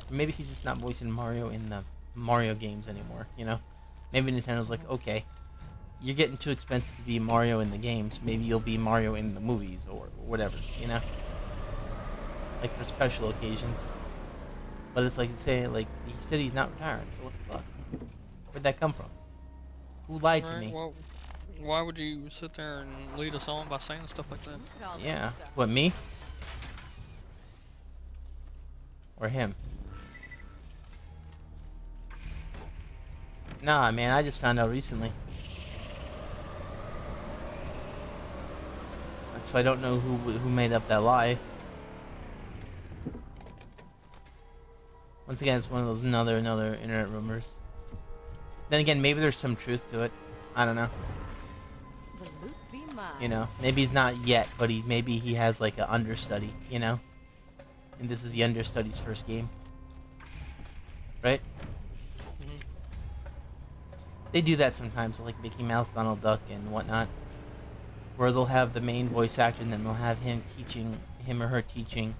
Or maybe he's just not voicing Mario in the Mario games anymore, you know? Maybe Nintendo's like, okay, you're getting too expensive to be Mario in the games. Maybe you'll be Mario in the movies or whatever, you know? Like for special occasions. But it's like saying, like, he said he's not retiring, so what the fuck? Where'd that come from? Who lied to me? Well, why would you sit there and lead us on by saying stuff like that? Look at all this Yeah. stuff. What, me? Or him? Nah, man, I just found out recently. So I don't know who made up that lie. Once again, it's one of those another internet rumors. Then again, maybe there's some truth to it. I don't know. The loot's be mine. You know, maybe he's not yet, but maybe he has like an understudy. You know, and this is the understudy's first game, right? They do that sometimes, like Mickey Mouse, Donald Duck, and whatnot, where they'll have the main voice actor, and then they'll have him or her teaching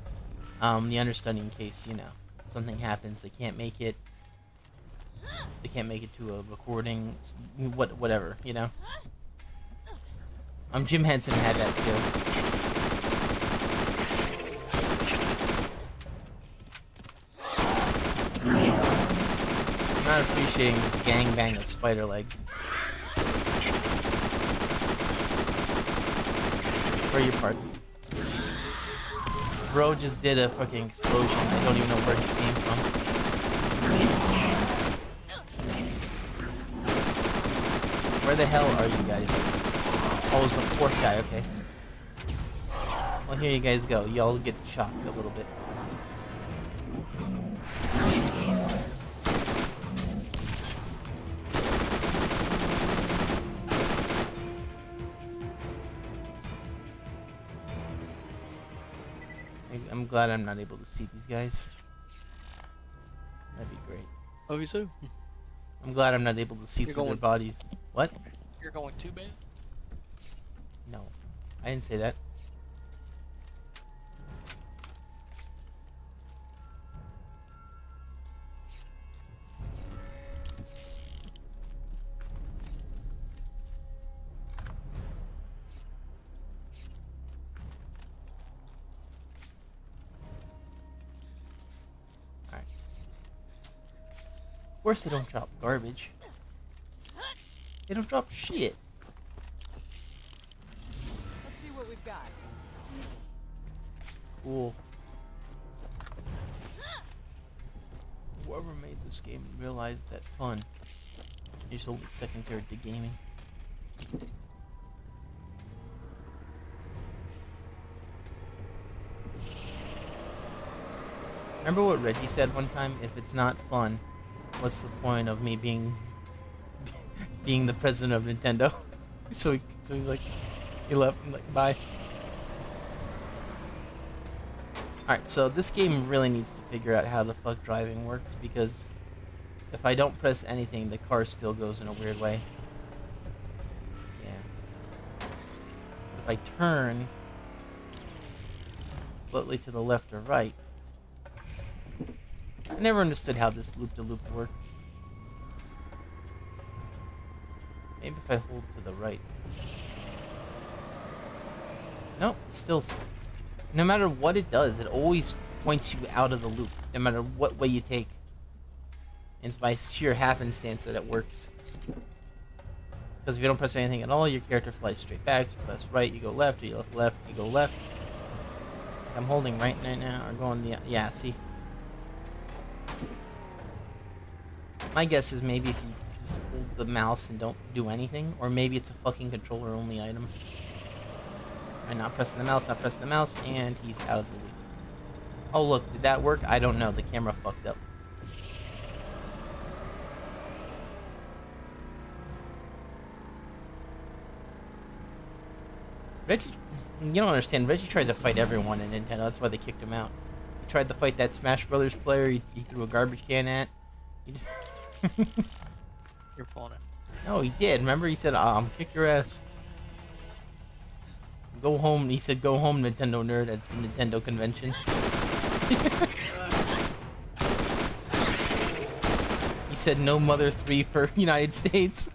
the understudy in case, you know, something happens, they can't make it to a recording, whatever, you know. Jim Henson had that too. I'm not appreciating this gangbang of spider legs. Where are your parts? Bro just did a fucking explosion. I don't even know where he came from. Where the hell are you guys? Oh, it's the fourth guy, okay. Well, here you guys go. Y'all get shocked a little bit. I'm glad I'm not able to see these guys. That'd be great. Oh, you too? I'm glad I'm not able to see You're through their going- bodies. What? You're going too bad? No. I didn't say that. Alright. Of course they don't drop garbage. They don't drop shit. Let's see what we've got. Cool. Whoever made this game realized that fun is only secondary to gaming. Remember what Reggie said one time? If it's not fun, what's the point of me being the president of Nintendo? so he's like, he left and like, bye. Alright, so this game really needs to figure out how the fuck driving works, because if I don't press anything, the car still goes in a weird way. Yeah. If I turn slightly to the left or right, I never understood how this loop-to-loop worked. Maybe if I hold to the right. Nope, it's still... No matter what it does, it always points you out of the loop, no matter what way you take. And it's by sheer happenstance that it works. Because if you don't press anything at all, your character flies straight back. So you press right, you go left, or you left, left, you go left. I'm holding right now, or going the... Yeah, see? My guess is maybe if you just hold the mouse and don't do anything, or maybe it's a fucking controller-only item. I'm not pressing the mouse, and he's out of the loop. Oh look, did that work? I don't know, the camera fucked up. Reggie, you don't understand, Reggie tried to fight everyone in Nintendo, that's why they kicked him out. He tried to fight that Smash Brothers player he threw a garbage can at. You're pulling it. No, he did, remember? He said, I'm kick your ass. Go home, he said, go home, Nintendo nerd, at the Nintendo convention. He said, no Mother 3 for United States.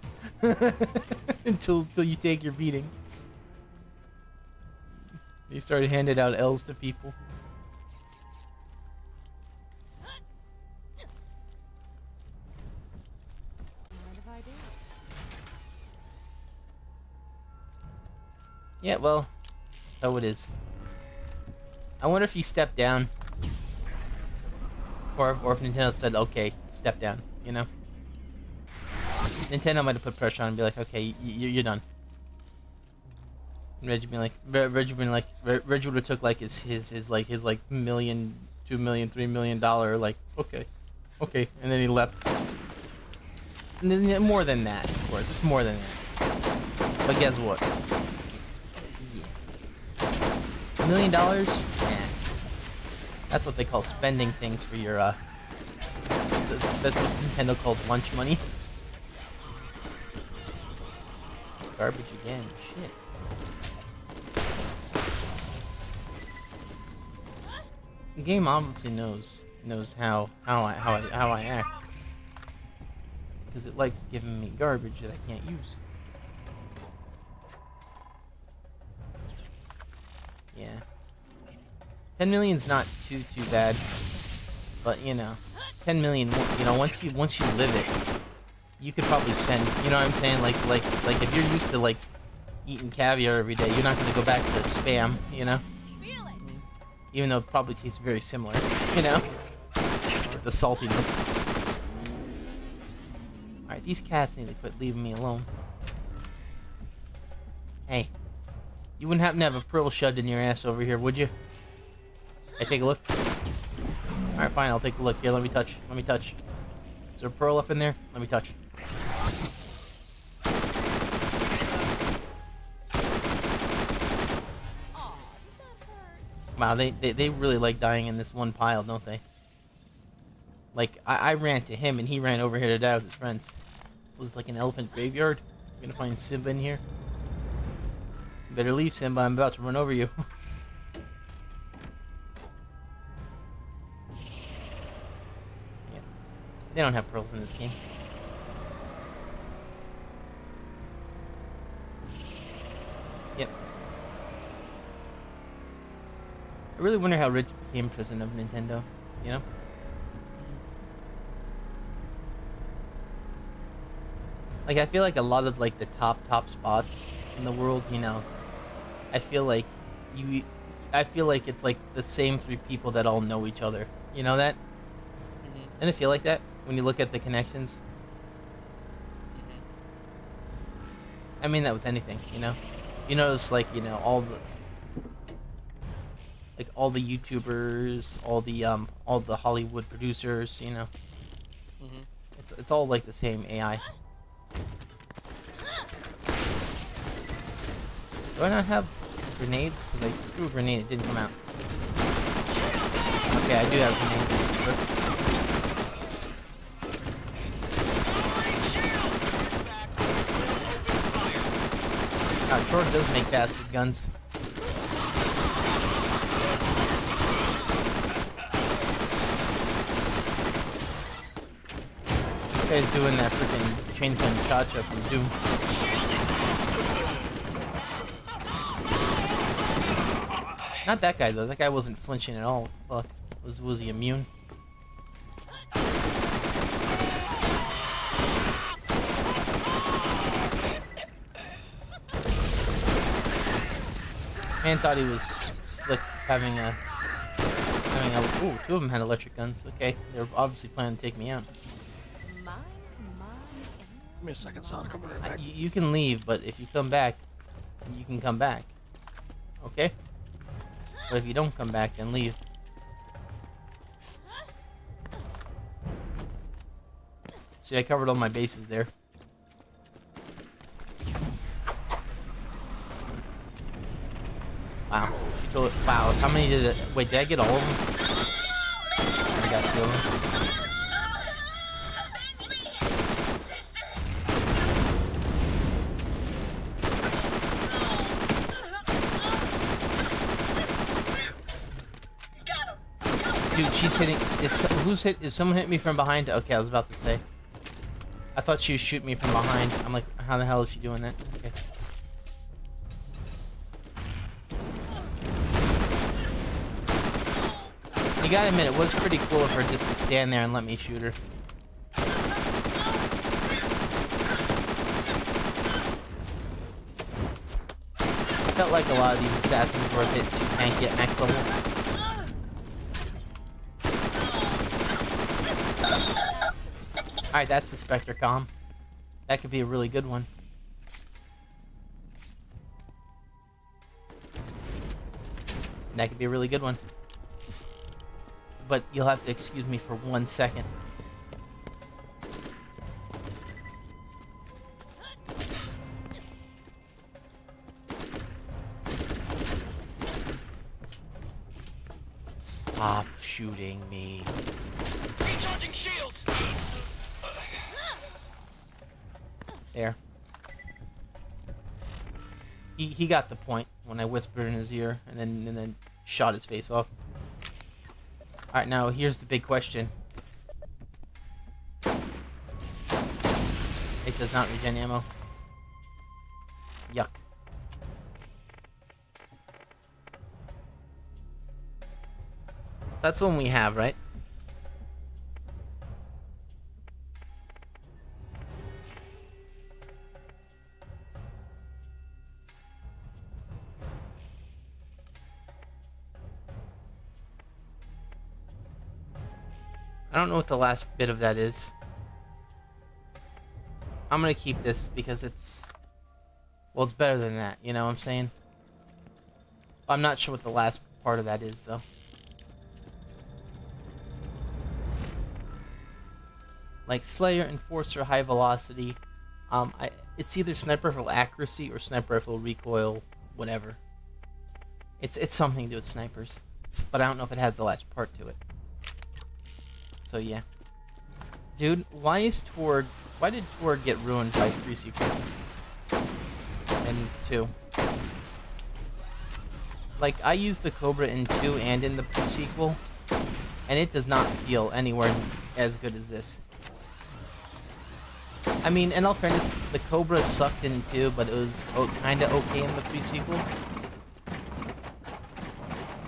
until you take your beating. He started handing out L's to people. Mind if I do? Yeah, well, so it is. I wonder if he stepped down. Or if Nintendo said, okay, step down, you know? Nintendo might have put pressure on and be like, okay, you're done. And Reggie would have took like his million, $2 million, $3 million, like, okay, and then he left. And then more than that, of course, it's more than that. But guess what? Yeah. $1 million? Yeah. That's what they call spending things for your, that's what Nintendo calls lunch money. Garbage again, shit. The game obviously knows how I act. Because it likes giving me garbage that I can't use. Yeah. 10 million's not too bad, but you know, 10 million. You know, once you live it, you could probably spend. You know what I'm saying? Like if you're used to like eating caviar every day, you're not gonna go back to spam. You know. Even though it probably tastes very similar. You know. With the saltiness. Alright, these cats need to quit leaving me alone. Hey. You wouldn't happen to have a pearl shoved in your ass over here, would you? Hey, take a look. Alright, fine, I'll take a look. Here, let me touch. Let me touch. Is there a pearl up in there? Let me touch. Wow, they really like dying in this one pile, don't they? Like, I ran to him and he ran over here to die with his friends. It was like an elephant graveyard. I'm gonna find Simba in here. You better leave, Simba. I'm about to run over you. Yeah. They don't have pearls in this game. Yep. I really wonder how Ritz became president of Nintendo, you know? Like, I feel like a lot of, like, the top spots in the world, you know, I feel like it's, like, the same 3 people that all know each other. You know that? Mm-hmm. Doesn't it feel like that when you look at the connections? Mm-hmm. I mean that with anything, you know? You notice, like, you know, all the YouTubers, all the Hollywood producers, you know? Mm-hmm. It's all, like, the same AI. Do I not have grenades? Because I threw a grenade, it didn't come out. Okay, I do have grenades. Troy does make bastard guns. This guy's doing that freaking chain gun cha-cha from Doom. Not that guy though. That guy wasn't flinching at all. Fuck. Was he immune? Man thought he was slick having a. Ooh, 2 of them had electric guns. Okay, they're obviously planning to take me out. Give me a second, Sonic. I'll be right back. You can leave, but if you come back, you can come back. Okay? But if you don't come back, then leave. See, I covered all my bases there. Wow. Wow, how many did it... Wait, did I get all of them? I got 2 of them. Dude, she's hitting... Is someone hitting me from behind? Okay, I was about to say. I thought she was shooting me from behind. I'm like, how the hell is she doing that? Okay. You gotta admit, it was pretty cool of her just to stand there and let me shoot her. I felt like a lot of these assassins were a bit too tanky at max level. Alright, that's the Spectre comm. That could be a really good one. That could be a really good one. But you'll have to excuse me for 1 second. Stop shooting me. Recharging shields. There. He got the point when I whispered in his ear and then shot his face off. Alright, now here's the big question. It does not regen ammo. Yuck. That's the one we have, right? I don't know what the last bit of that is. I'm gonna keep this because it's... Well, it's better than that, you know what I'm saying? I'm not sure what the last part of that is, though. Like Slayer, Enforcer, High Velocity. It's either Sniper Rifle Accuracy or Sniper Rifle Recoil, whatever. It's something to do with snipers. But I don't know if it has the last part to it. So yeah. Dude, why did Torg get ruined by 3 sequels? And 2. Like, I used the Cobra in 2 and in the pre-sequel, and it does not feel anywhere as good as this. I mean, in all fairness, the Cobra sucked in 2, but it was kinda okay in the pre-sequel.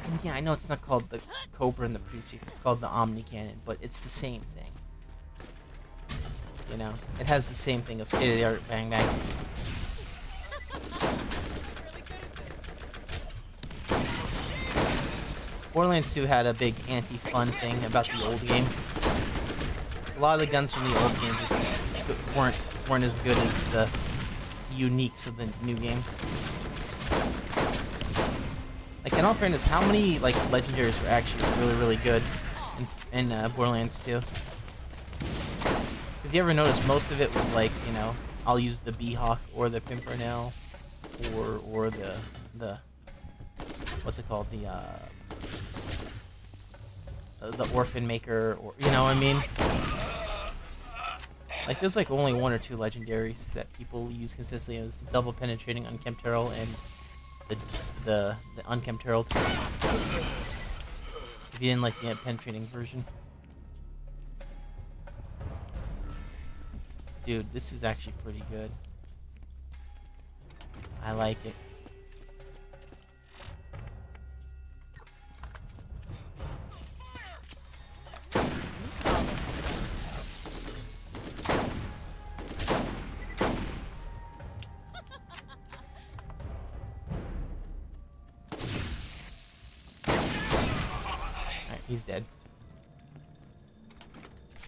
And yeah, I know it's not called the Cobra in the pre-sequel, it's called the Omni Cannon, but it's the same thing. You know, it has the same thing of state-of-the-art bang bang. Borderlands 2 had a big anti-fun thing about the old game. A lot of the guns from the old game just weren't as good as the uniques of the new game. Like, in all fairness, how many like legendaries were actually really good in Borderlands 2? If you ever notice, most of it was like, you know, I'll use the Beehawk or the Pimpernel or the what's it called, the Orphan Maker, or you know what I mean? Like, there's like only 1 or 2 legendaries that people use consistently. It was the double penetrating Unkempt Herald and the Unkempt Herald. If you didn't like the penetrating version. Dude, this is actually pretty good. I like it. Alright, he's dead.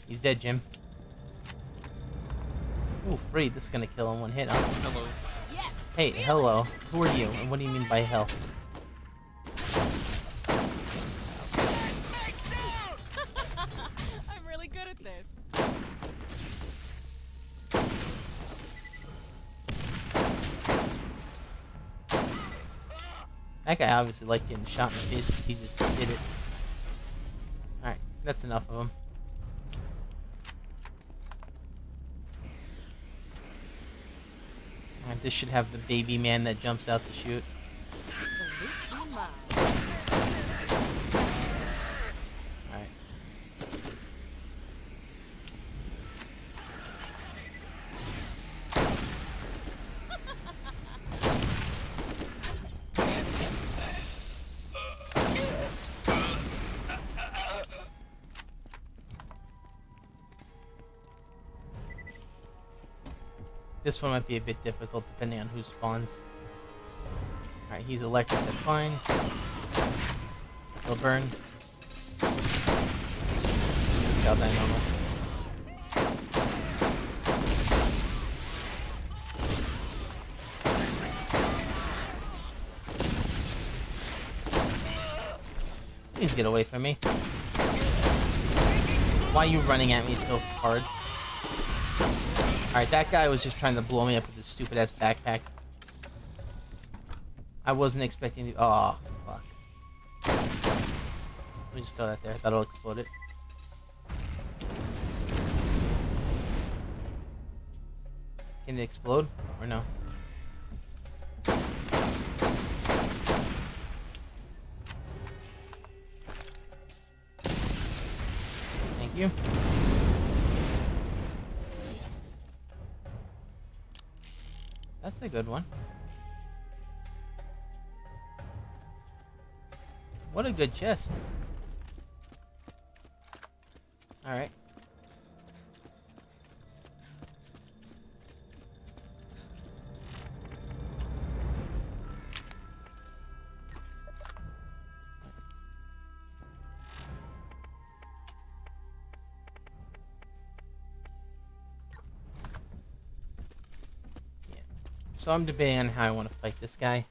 He's dead, Jim. Ooh, free. This is gonna kill in 1 hit, huh? Hello. Yes. Hey, hello. Who are you? And what do you mean by hell? I'm really good at this. That guy obviously liked getting shot in the face because he just did it. Alright, that's enough of him. Alright, this should have the baby man that jumps out to shoot. Alright. This one might be a bit difficult depending on who spawns. Alright, he's electric, that's fine. He'll burn. Got that normal. Please get away from me. Why are you running at me so hard? Alright, that guy was just trying to blow me up with his stupid ass backpack. I wasn't expecting to. Oh, fuck. Let me just throw that there. That'll explode it. Can it explode? Or no? Thank you. That's a good one. What a good chest. Alright. So I'm debating on how I want to fight this guy.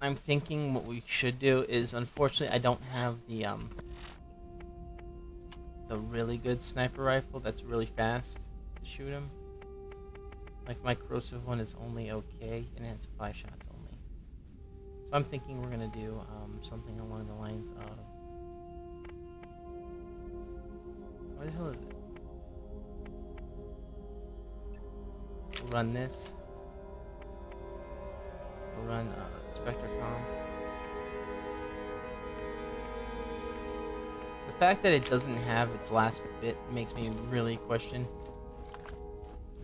I'm thinking what we should do is, unfortunately, I don't have the really good sniper rifle that's really fast to shoot him. Like my corrosive one is only okay, and it has 5 shots only. So I'm thinking we're gonna do something along the lines of, where the hell is it? We'll run this. We'll run Spectre Comm. The fact that it doesn't have its last bit makes me really question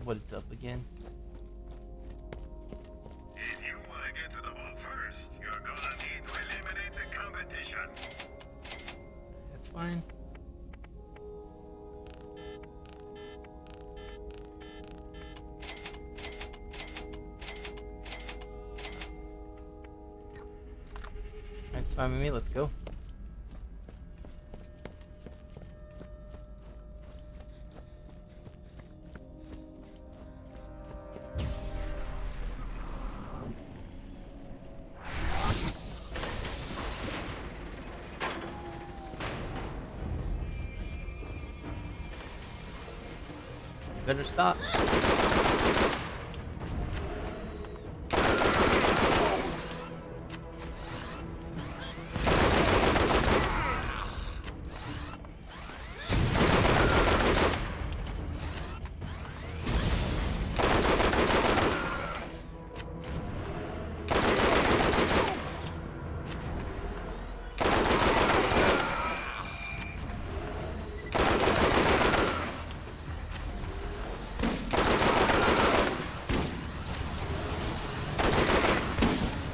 what it's up against. If you want to get to the vault first, you're gonna need to eliminate the competition. That's fine. That's fine with me, let's go. You better stop.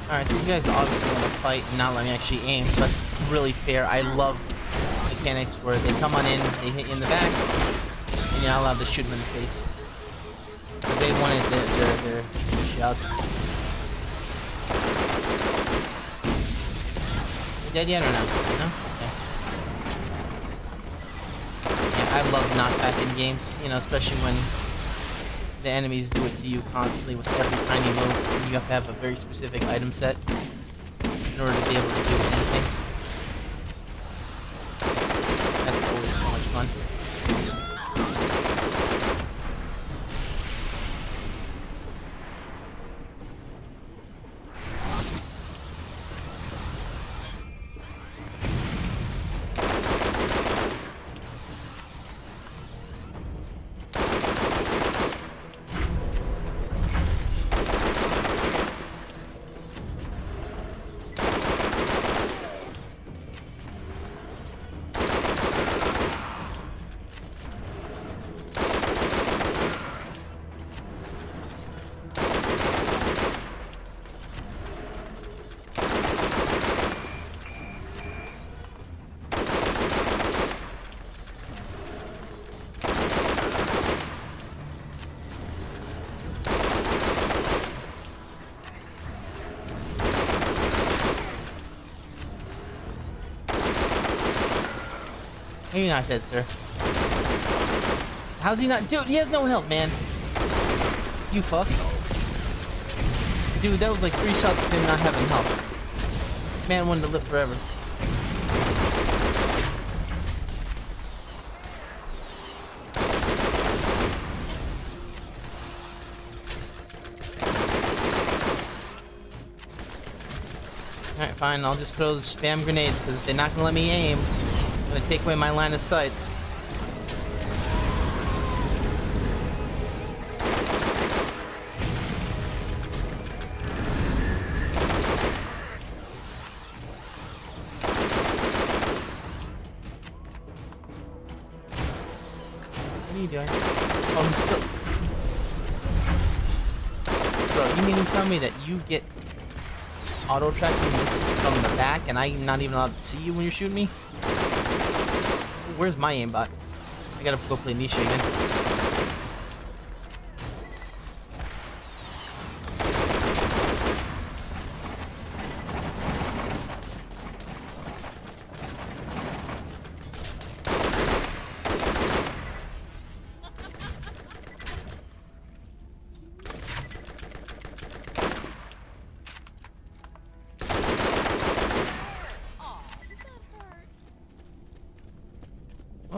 Alright, these guys obviously want to fight and not let me actually aim, so that's really fair. I love mechanics where they come on in, they hit you in the back, and you're not allowed to shoot them in the face. Because they wanted their shots. You dead yet or no? No? Okay. Yeah, I love knockback in games, you know, especially when the enemies do it to you constantly with every tiny move, and you have to have a very specific item set in order to be able to do anything. That's always so much fun. You're not dead, sir. How's he not? Dude, he has no health, man. You fuck. Dude, that was like 3 shots of him not having health. Man wanted to live forever. Alright, fine. I'll just throw the spam grenades, because if they're not going to let me aim, I'm going to take away my line of sight. What are you doing? Oh, he's still... Bro, you mean to tell me that you get auto-tracking missiles from the back and I'm not even allowed to see you when you're shooting me? Where's my aimbot? I gotta go play Nisha again.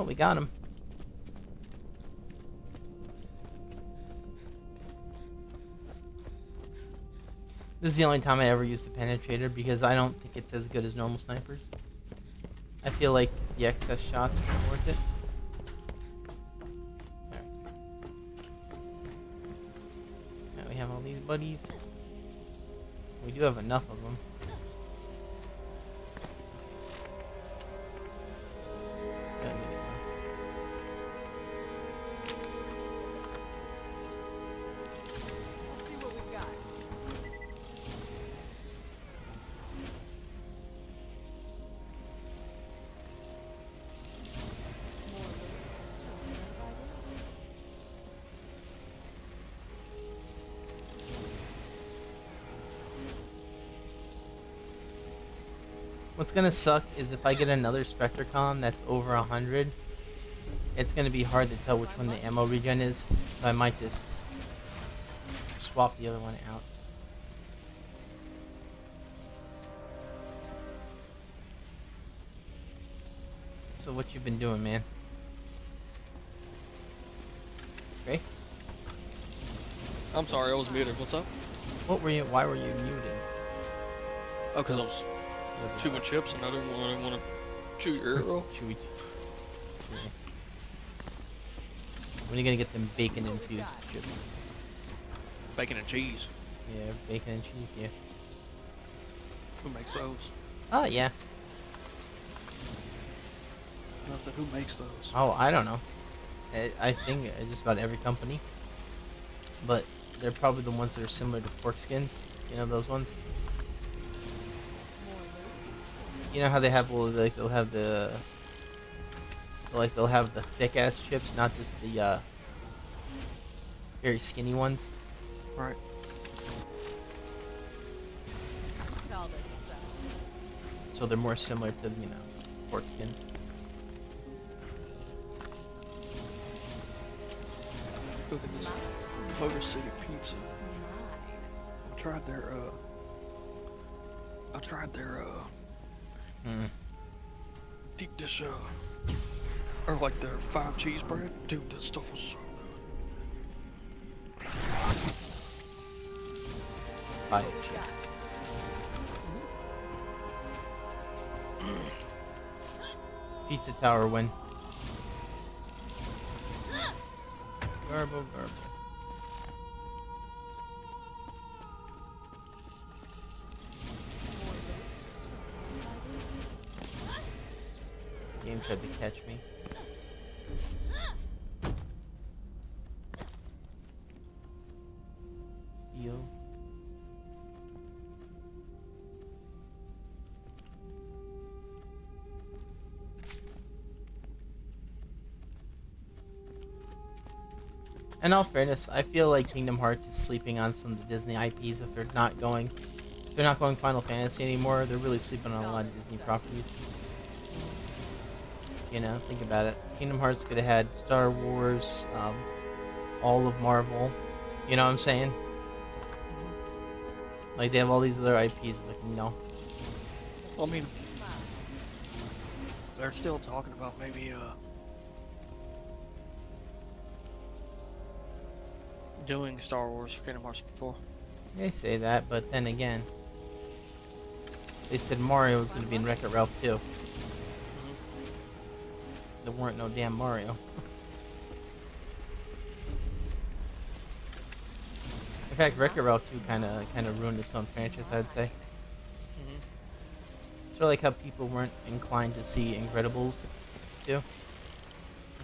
we got him. This is the only time I ever use the penetrator because I don't think it's as good as normal snipers. I feel like the excess shots are worth it. Alright. Now we have all these buddies. We do have enough of them. Don't need it more. Let's see what we've got. What's gonna suck is if I get another Spectracom that's over 100, it's gonna be hard to tell which one the ammo regen is, so I might just swap the other one out. So what you been doing, man? Okay. I'm sorry, I was muted. What's up? What were you? Why were you muted? Oh, because I was chewing chips and I didn't want to chew your arrow. Chewy. Yeah. When are you gonna get them bacon infused chips? Bacon and cheese. Yeah, bacon and cheese. Yeah. Who makes those? Oh yeah. I said, who makes those? Oh, I don't know. I think just about every company. But they're probably the ones that are similar to pork skins. You know those ones? You know how they have, well, like they'll have the thick ass chips, not just the very skinny ones. Right. All this stuff. So they're more similar to, you know, pork skins. Look at this Motor City Pizza. I tried their deep dish or like their 5 cheese bread. Dude, that stuff was so good. 5 chips. Pizza Tower win. Garble, garble. Game tried to catch me. Steal. In all fairness, I feel like Kingdom Hearts is sleeping on some of the Disney IPs if they're not going Final Fantasy anymore. They're really sleeping on a lot of Disney properties. You know, think about it. Kingdom Hearts could have had Star Wars, all of Marvel. You know what I'm saying? Like, they have all these other IPs. Like, no. Well, I mean, they're still talking about maybe doing Star Wars for Kingdom Hearts 4. They say that, but then again, they said Mario was going to be in Wreck-It Ralph too. There weren't no damn Mario. In fact, Wreck-It Ralph 2 kind of ruined its own franchise, I'd say. It's sort of like how people weren't inclined to see Incredibles 2.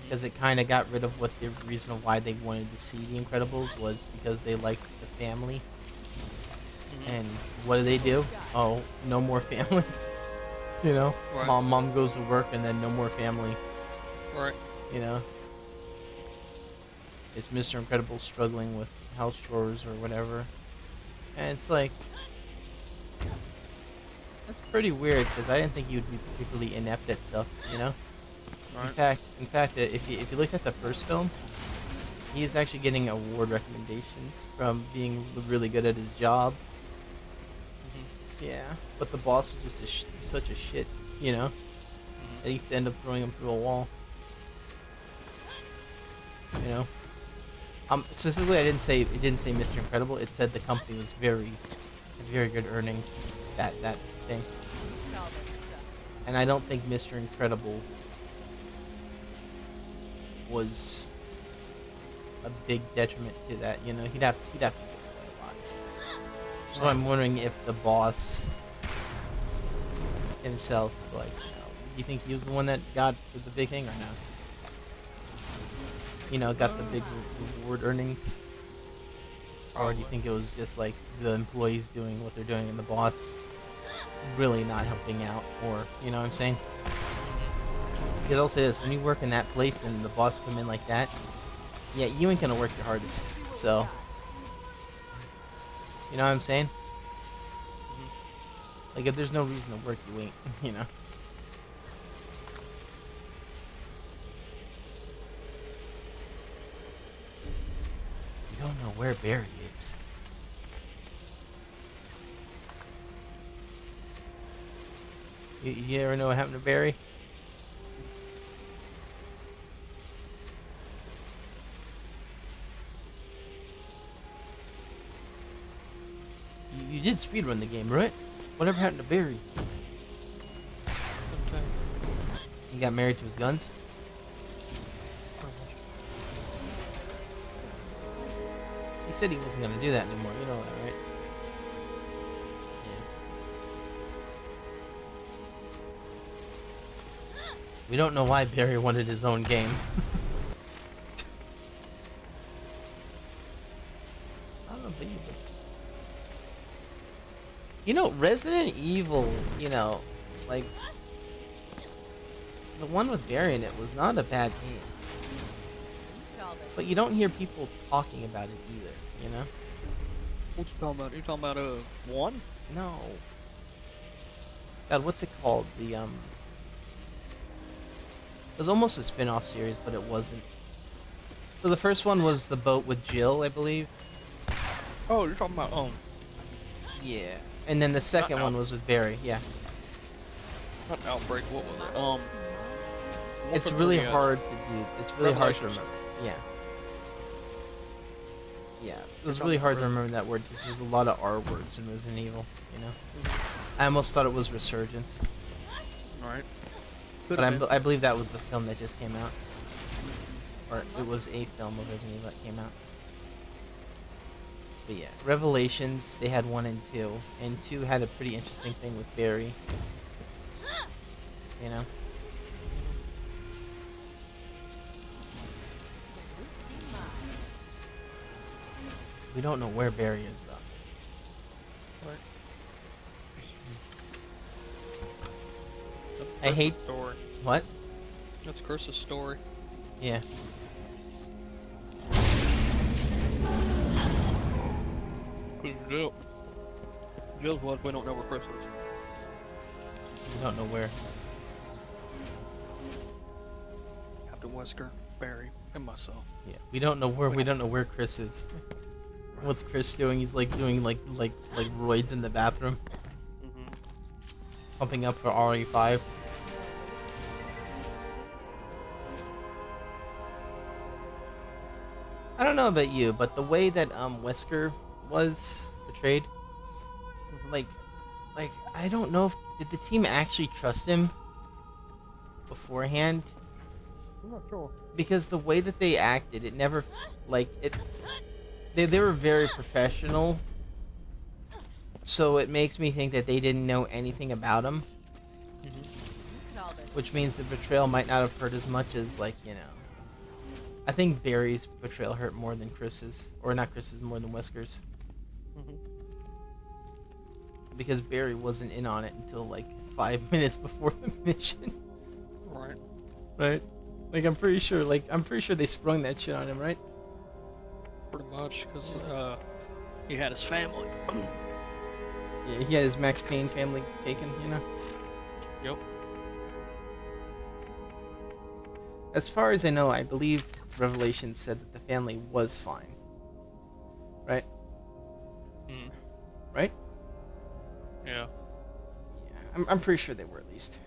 Because it kind of got rid of what the reason of why they wanted to see the Incredibles was because they liked the family. And what do? Oh, no more family. You know? Right. Mom goes to work and then no more family. Right. You know? It's Mr. Incredible struggling with house chores or whatever. And it's like... That's pretty weird, because I didn't think you'd be particularly inept at stuff, you know? Right. In fact, if you look at the first film, he is actually getting award recommendations from being really good at his job. Yeah, but the boss is just such a shit, you know? That he end up throwing him through a wall. You know. Specifically, it didn't say Mr. Incredible. It said the company was had very good earnings. That thing. Sell this stuff. And I don't think Mr. Incredible was a big detriment to that. You know, he'd have to give away a lot. So I'm wondering if the boss himself, like, you think he was the one that got the big thing or no? You know, got the big reward earnings? Or do you think it was just like the employees doing what they're doing and the boss really not helping out? Or, you know what I'm saying? Because I'll say this, when you work in that place and the boss come in like that, yeah, you ain't gonna work your hardest. So, you know what I'm saying? Like, if there's no reason to work, you ain't, you know? You don't know where Barry is. You ever know what happened to Barry? You did speedrun the game, right? Whatever happened to Barry? He got married to his guns? He said he wasn't gonna do that anymore, you know that, right? Yeah. We don't know why Barry wanted his own game. Unbelievable. You know, Resident Evil, you know, like, the one with Barry in it was not a bad game. Sell this. But you don't hear people talking about it either, you know? What you talking about? You talking about one? No. God, what's it called? It was almost a spin-off series, but it wasn't. So the first one was the boat with Jill, I believe. Oh, you're talking about Yeah. And then the second one was with Barry, yeah. not Outbreak. What was it? It's really hard to do. It's really hard to Revelations. remember. Yeah. Yeah. It was really hard to remember that word because there's a lot of R words in Resident Evil, you know? I almost thought it was Resurgence. All right. But I believe that was the film that just came out. Or it was a film of Resident Evil that came out. But yeah, Revelations, they had 1 and 2. And 2 had a pretty interesting thing with Barry. You know? We don't know where Barry is, though. Right. I hate... Story. What? That's Chris's story. Yeah. Jill. Jill's what? We don't know where Chris is. We don't know where. Captain Wesker, Barry, and myself. Yeah. We don't know where Chris is. What's Chris doing? He's like doing like roids in the bathroom. Mm-hmm. Pumping up for RE5. I don't know about you, but the way that Wesker was portrayed, like I don't know if did the team actually trust him beforehand, I'm not sure. because the way that they acted, it never like it. They were very professional, so it makes me think that they didn't know anything about him, Sell this. which means the betrayal might not have hurt as much as, like, you know. I think Barry's betrayal hurt more than Chris's, or not Chris's, more than Wesker's, Mm-hmm. because Barry wasn't in on it until like 5 minutes before the mission. Right. Right? Like I'm pretty sure they sprung that shit on him, right? Pretty much, because he had his family. Yeah, he had his Max Payne family taken, you know? Yep. As far as I know, I believe Revelation said that the family was fine. Right? Mm. Right? Yeah. Yeah, I'm pretty sure they were at least.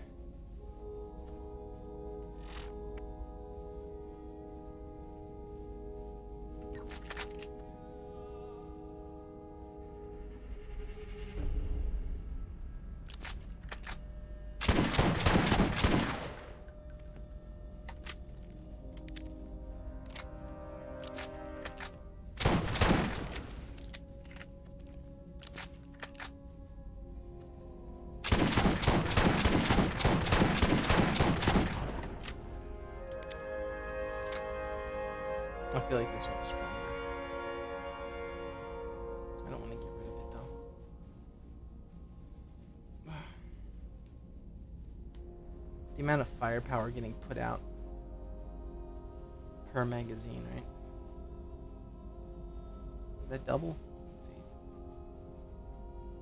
I feel like this one's stronger. I don't want to get rid of it though. The amount of firepower getting put out per magazine, right? Is that double? Let's see.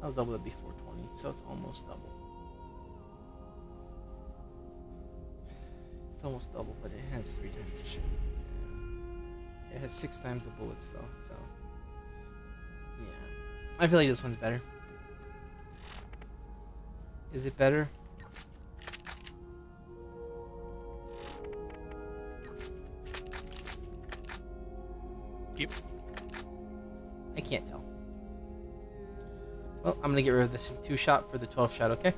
That was double, that'd be 420, so it's almost double. It's almost double, but it has 3 times the shit. It has 6 times the bullets though, so yeah. I feel like this one's better. Is it better? Yep. I can't tell. Well, I'm gonna get rid of this 2-shot for the 12-shot, okay?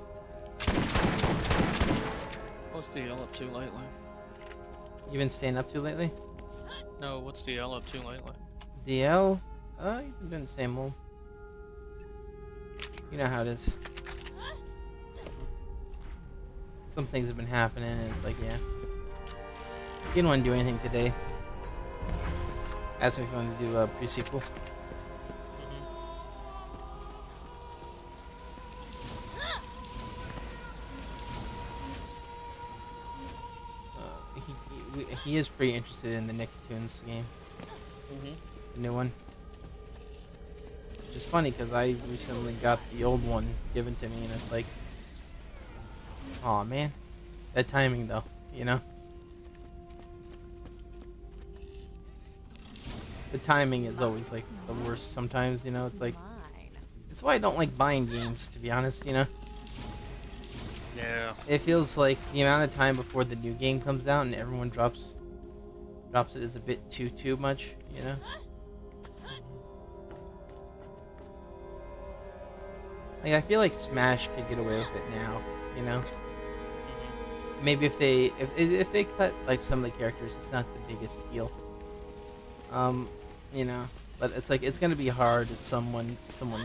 What's the L up to lately? You been staying up too lately? No, what's the L up to lately? DL? You've been doing the same old. You know how it is. Some things have been happening and it's like, yeah. Didn't want to do anything today. Asked me if I wanted to do a pre-sequel. He is pretty interested in the Nicktoons game. The new one. Which is funny because I recently got the old one given to me and it's like, aw man. That timing though, you know? The timing is always like the worst sometimes, you know? It's like, it's why I don't like buying games, to be honest, you know? Yeah. It feels like the amount of time before the new game comes out and everyone drops it is a bit too much, you know? Like, I feel like Smash could get away with it now, you know? Maybe if they cut like some of the characters, it's not the biggest deal. You know, but it's like it's gonna be hard if someone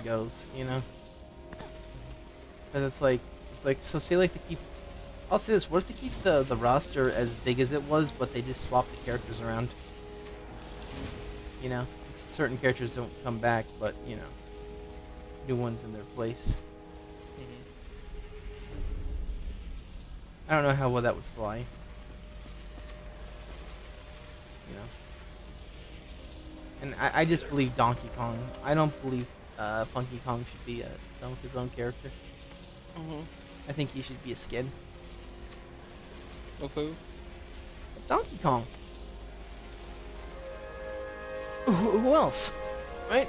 goes, you know? Because it's like so say like to keep. I'll say this: what if they keep the roster as big as it was, but they just swap the characters around? You know, certain characters don't come back, but you know, new ones in their place. I don't know how well that would fly. You know. And I just believe Donkey Kong. I don't believe Funky Kong should be his own character. I think he should be a skin. Of who? Donkey Kong. Who else? Right?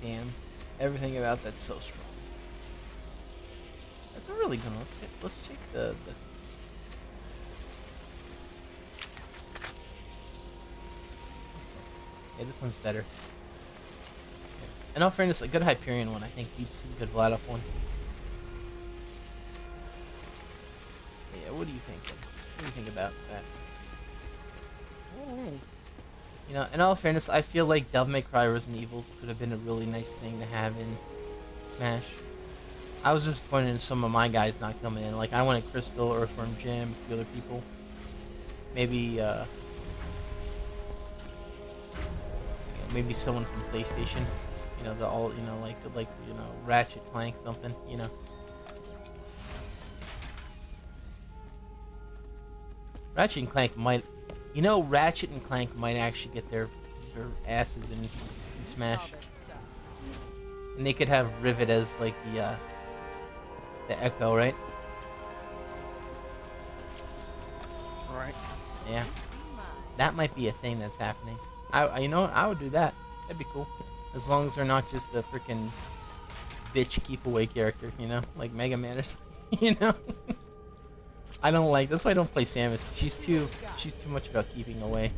Damn. Everything about that's so strong. That's a really good one. Let's check the yeah, this one's better. Yeah. In all fairness, a good Hyperion one I think beats a good Vladoff one. Yeah, what do you think? What do you think about that? You know, in all fairness, I feel like Devil May Cry Resident Evil could have been a really nice thing to have in Smash. I was disappointed in some of my guys not coming in. Like, I wanted Crystal, Earthworm Jim, a few other people. Maybe, maybe someone from PlayStation. You know, Ratchet, Clank, something, you know. Ratchet and Clank might actually get their asses in Smash. And they could have Rivet as, like, the Echo, right? Right. Yeah. That might be a thing that's happening. You know what? I would do that. That'd be cool. As long as they're not just a freaking bitch keep away character, you know? Like Mega Man or something, you know? That's why I don't play Samus. She's too much about keeping away.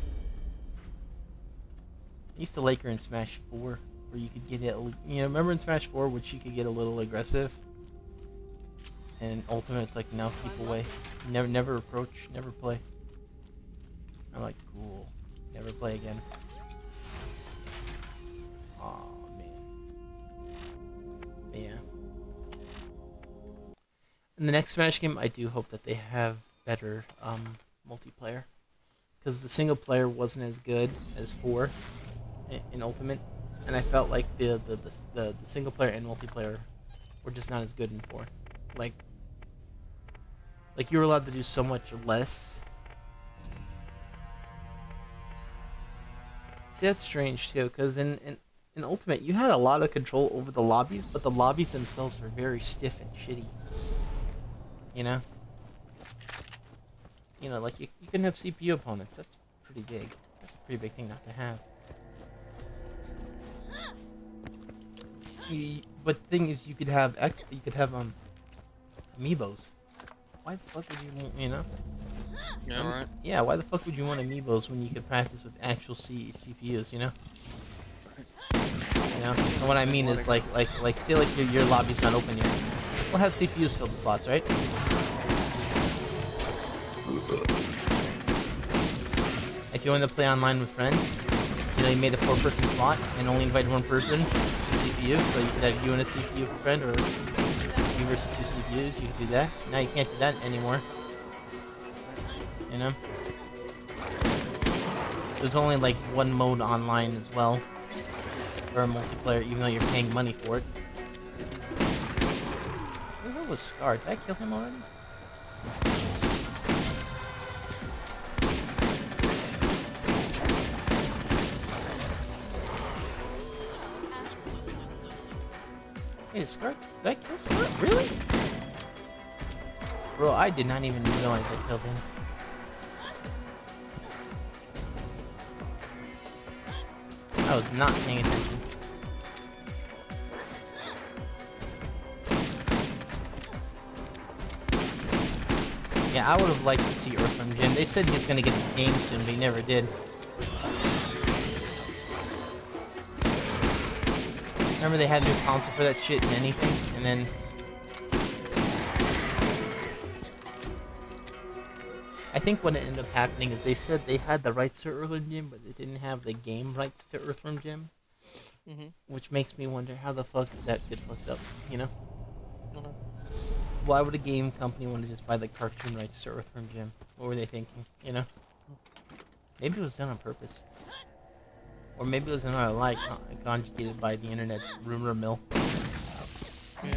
I used to like her in Smash 4, where you could get it, you know, remember in Smash 4 where she could get a little aggressive? And Ultimate, it's like, no, keep away. Never approach, never play. I'm like, cool. Never play again. Aw, man. But in the next Smash game, I do hope that they have better multiplayer, because the single player wasn't as good as 4 in Ultimate, and I felt like the single player and multiplayer were just not as good in 4. Like you were allowed to do so much less. See, that's strange too, because in Ultimate you had a lot of control over the lobbies, but the lobbies themselves were very stiff and shitty. You know? Like you couldn't have CPU opponents. That's pretty big. That's a pretty big thing not to have. But the thing is, you could have amiibos. Why the fuck would you know? Yeah, right. Yeah, why the fuck would you want amiibos when you could practice with actual CPUs? You know. And what I mean is like say like your lobby's not open yet. We'll have CPUs fill the slots, right? If you want to play online with friends, you made a 4-person slot and only invited 1 person to CPU, so you could have you and a CPU friend, or you versus 2 CPUs. You could do that. Now you can't do that anymore. You know? There's only like 1 mode online as well for a multiplayer, even though you're paying money for it. Who the hell was Scar? Did I kill him already? Wait, Scar? Did I kill Scar? Really? Bro, I did not even realize I killed him. I was not paying attention. Yeah, I would have liked to see Earthworm Jim. They said he was going to get the game soon, but he never did. Remember they had a new console for that shit and anything, and then I think what ended up happening is they said they had the rights to Earthworm Jim, but they didn't have the game rights to Earthworm Jim. Which makes me wonder how the fuck did that get fucked up, you know? I don't know. Why would a game company want to just buy the cartoon rights to Earthworm Jim? What were they thinking, you know? Maybe it was done on purpose. Or maybe it was another lie conjugated by the internet's rumor mill. Yeah.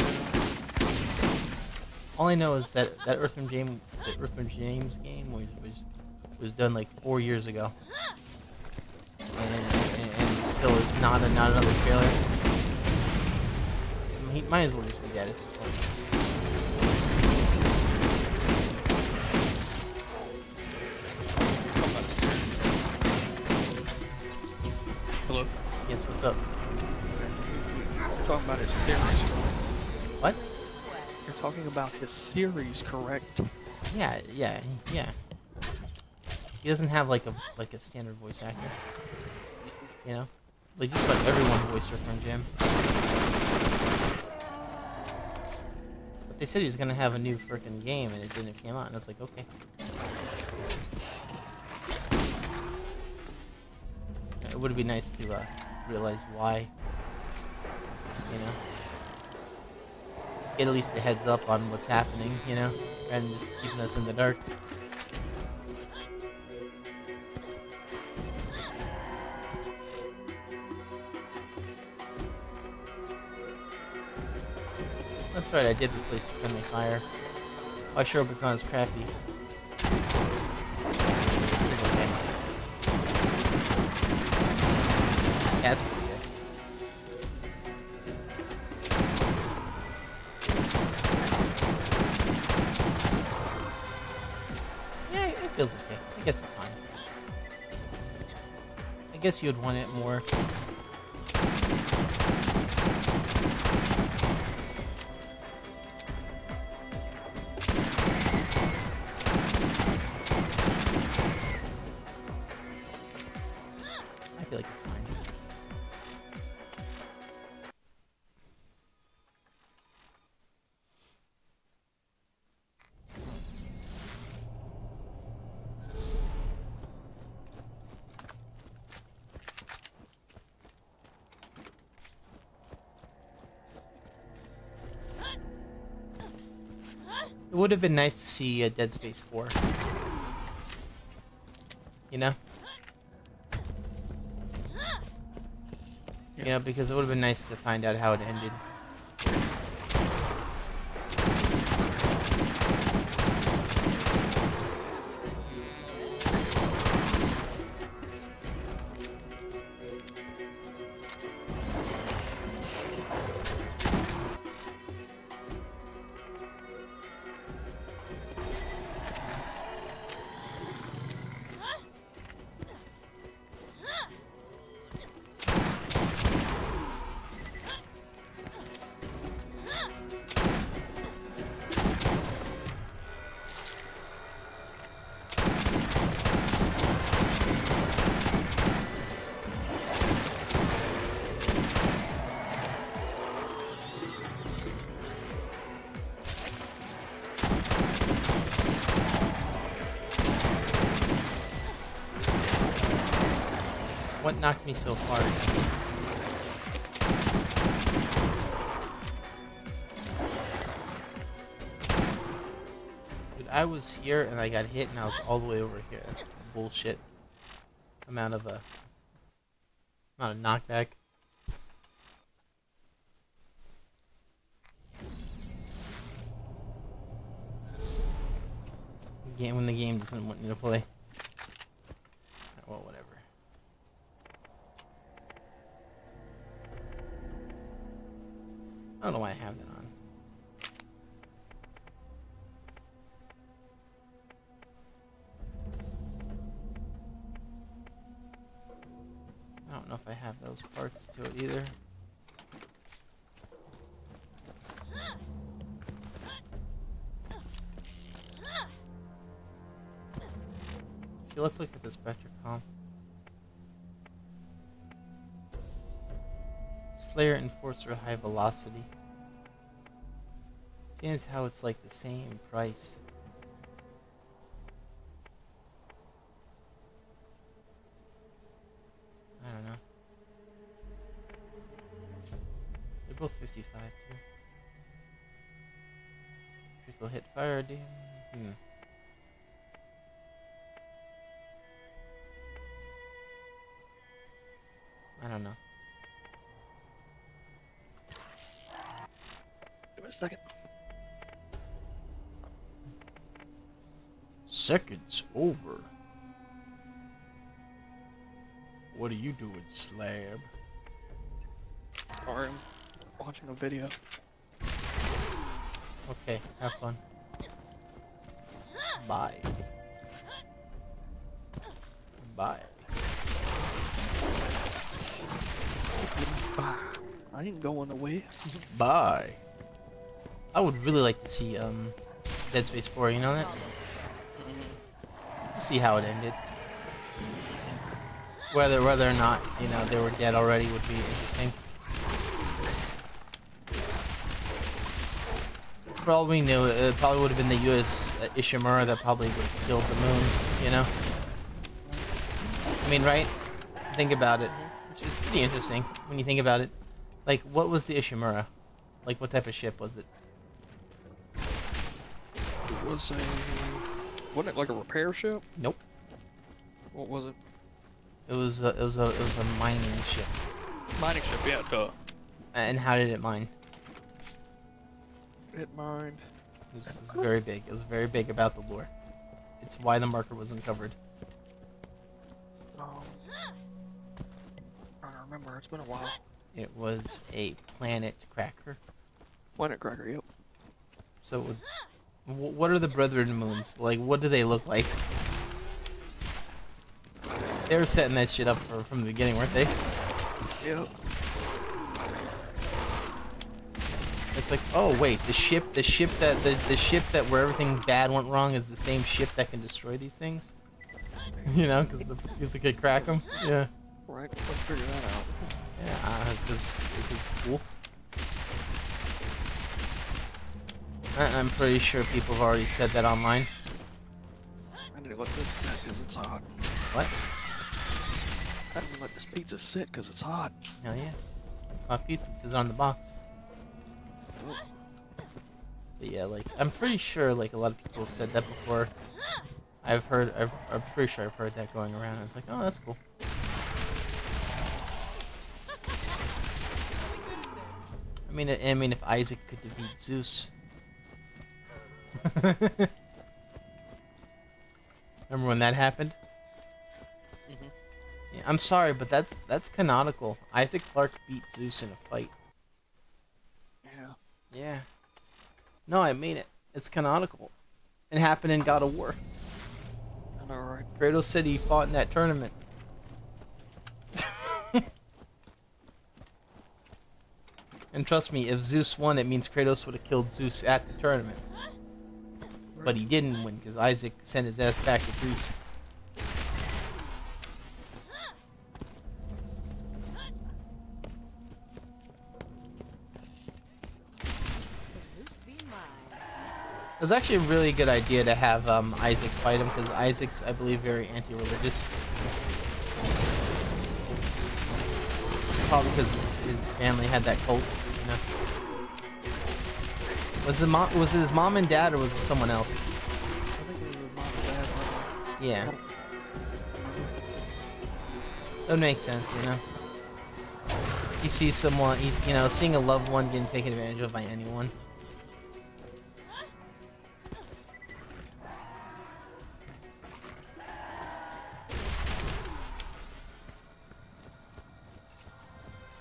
All I know is that Earthworm Jim game was done like 4 years ago, and still is not another trailer. He might as well just forget it at this point. Hello? Yes, what's up? You're talking about his series. What? You're talking about his series, correct? Yeah. He doesn't have like a standard voice actor. You know? Like just about everyone voiced Earthworm Jim. But they said he was gonna have a new frickin' game and it didn't come out, and it's like, okay. It would be nice to realize why. You know? Get at least a heads up on what's happening, you know? Rather than just keeping us in the dark. That's right, I did replace the friendly fire. I sure hope it's not as crappy. It's okay. Yeah, it's pretty good. Yeah, it feels okay. I guess it's fine. I guess you would want it more. I feel like it's fine. It would have been nice to see a Dead Space 4. You know? You know, because it would have been nice to find out how it ended. What knocked me so hard? Dude, I was here and I got hit and I was all the way over here. That's bullshit. Amount of knockback. Game when the game doesn't want you to play. Well, whatever. I don't know why I have that on. I don't know if I have those parts to it either. Okay, let's look at this Petrocom. Slayer Enforcer High Velocity. Seeing as how it's like the same price. I don't know. They're both 55 too. Critical hit fire damage. I don't know. Give me a second. Seconds over. What are you doing, Slab? Sorry, I'm watching a video. Okay, have fun. Bye. Bye. I ain't going away. Bye. I would really like to see Dead Space 4, you know that? Just to see how it ended. Whether or not, you know, they were dead already would be interesting. For all we knew, it probably would have been the US Ishimura that probably would have killed the moons, you know? I mean, right? Think about it. It's pretty interesting when you think about it. Like, what was the Ishimura? Like, what type of ship was it? It was a... Wasn't it like a repair ship? Nope. What was it? It was a mining ship. Mining ship, yeah, duh. And how did it mine? It mined. It was very big. It was very big about the lore. It's why the marker was uncovered. I don't remember. It's been a while. It was a planet cracker. Planet cracker, yep. So, it would, what are the Brethren moons? Like, what do they look like? They were setting that shit up from the beginning, weren't they? Yep. It's like, oh wait, the ship that where everything bad went wrong is the same ship that can destroy these things. You know, because it could crack them. Yeah. Right. Let's figure that out. Yeah, it's cool. I'm pretty sure people have already said that online. I need to let this sit because it's hot. What? I need to let this pizza sit because it's hot. Hell yeah. Hot pizza is on the box. But yeah, like I'm pretty sure like a lot of people said that before. I'm pretty sure I've heard that going around. And it's like, oh, that's cool. I mean, if Isaac could defeat Zeus. Remember when that happened? Mhm. Yeah, I'm sorry, but that's canonical. Isaac Clarke beat Zeus in a fight. Yeah. Yeah. No, I mean it. It's canonical. It happened in God of War. I know, right? Kratos said he fought in that tournament. And trust me, if Zeus won, it means Kratos would have killed Zeus at the tournament. But he didn't win because Isaac sent his ass back to Greece. It was actually a really good idea to have Isaac fight him because Isaac's, I believe, very anti-religious. Probably because his family had that cult, you know. Was it his mom and dad, or was it someone else? I think it was his mom and dad. Yeah. That would make sense, you know. He sees someone, seeing a loved one getting taken advantage of by anyone.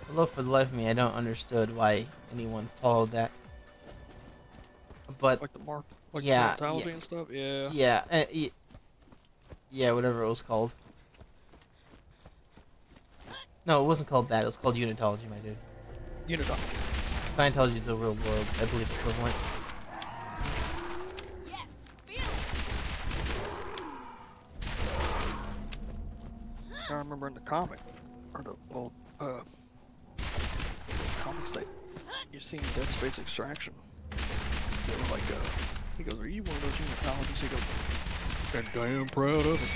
Although for the life of me, I don't understood why anyone followed that. But Like the mark, like yeah, mortality yeah. and stuff. Yeah. yeah, yeah, whatever it was called. No, it wasn't called that. It was called unitology, my dude. Unidot. Scientology is the real world, I believe, equivalent. Yes, feel it. I remember in the comic, or the old comics that you seen Dead Space Extraction. They were like, he goes, "Are you one of those unitologists?" He goes, "I'm damn proud of it."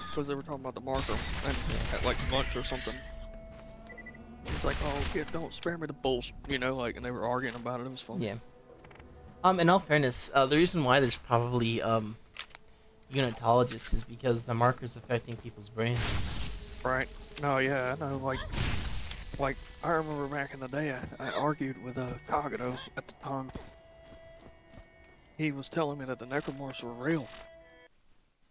Because they were talking about the marker and at like lunch or something. It's like, "Oh, kid, don't spare me the bullshit," you know, like, and they were arguing about it. It was fun. Yeah. In all fairness, the reason why there's probably unitologists is because the marker's affecting people's brains. Right. No, yeah, I know. Like I remember back in the day, I argued with Cogito at the time. He was telling me that the necromorphs were real,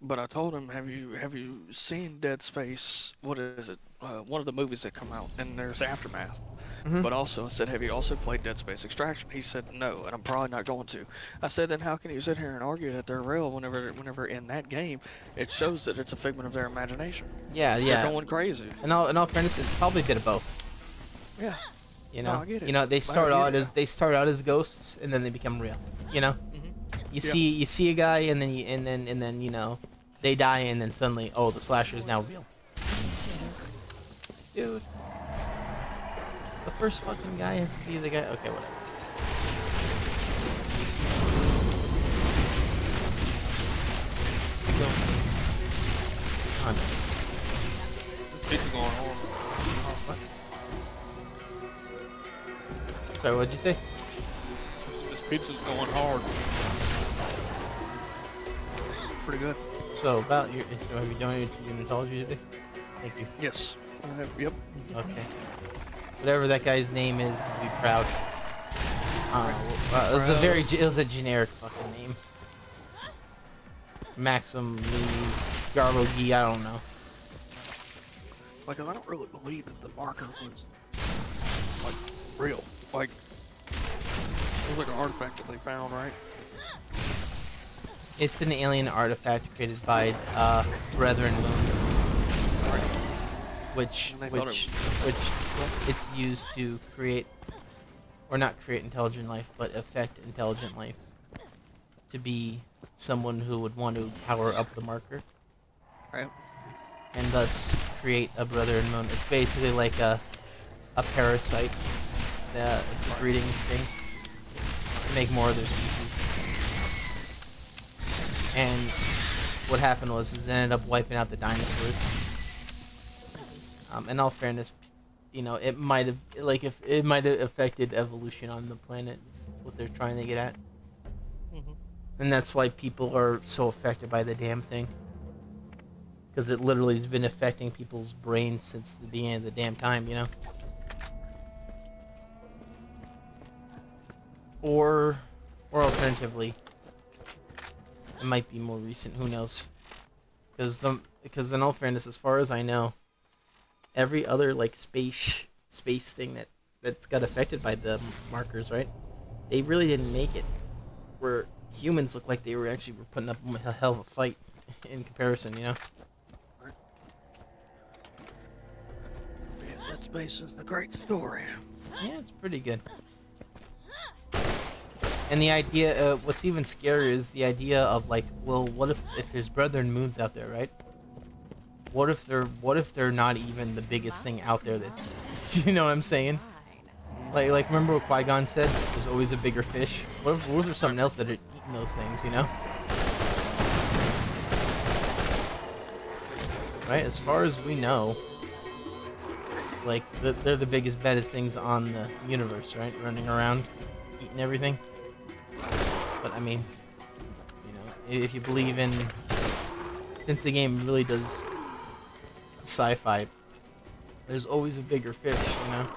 but I told him, "Have you seen Dead Space? What is it? One of the movies that come out, and there's Aftermath." Mhm. But also I said, "Have you also played Dead Space Extraction?" He said, "No," and I'm probably not going to. I said, "Then how can you sit here and argue that they're real whenever in that game it shows that it's a figment of their imagination?" Yeah, They're going crazy. In all fairness, it's probably a bit of both. Yeah. You No, know, I get it. you know, they I start get out it. as ghosts, and then they become real. You know, you see a guy, and then you know, they die, and then suddenly, oh, the slasher is now real. Dude, the first fucking guy has to be the guy. Okay, whatever. Oh, no. It's going on. Sorry, what'd you say? This pizza's going hard. Pretty good. So about your, have you donated to unitology today? Thank you. Yes. Yep. Okay. Whatever that guy's name is, be proud. It was a generic fucking name. Maxim Lee Garlogi, I don't know. Like, I don't really believe that the marker was like real. Like, it was like an artifact that they found, right? It's an alien artifact created by Brethren Moons, which it's used to create, or not create intelligent life, but affect intelligent life. To be someone who would want to power up the marker, Right. and thus create a Brethren Moon. It's basically like a parasite. It's a breeding thing to make more of their species. And what happened was it ended up wiping out the dinosaurs. In all fairness, you know, it might have, like, if it might have affected evolution on the planet. Is what they're trying to get at. Mhm. And that's why people are so affected by the damn thing. Because it literally has been affecting people's brains since the beginning of the damn time, you know? Or alternatively, it might be more recent, who knows? Because in all fairness, as far as I know, every other, like, space thing that's got affected by the markers, right? They really didn't make it. Where humans look like they were putting up a hell of a fight in comparison, you know? Yeah, that space is a great story. Yeah, it's pretty good. And the idea, what's even scarier is the idea of, like, well, what if there's brethren moons out there, right? What if they're not even the biggest thing out there that's, you know what I'm saying? Like remember what Qui-Gon said? There's always a bigger fish. What if there's something else that are eating those things, you know? Right? As far as we know, like, they're the biggest, baddest things on the universe, right? Running around, eating everything. But I mean, you know, if you believe in, since the game really does sci-fi, there's always a bigger fish, you know?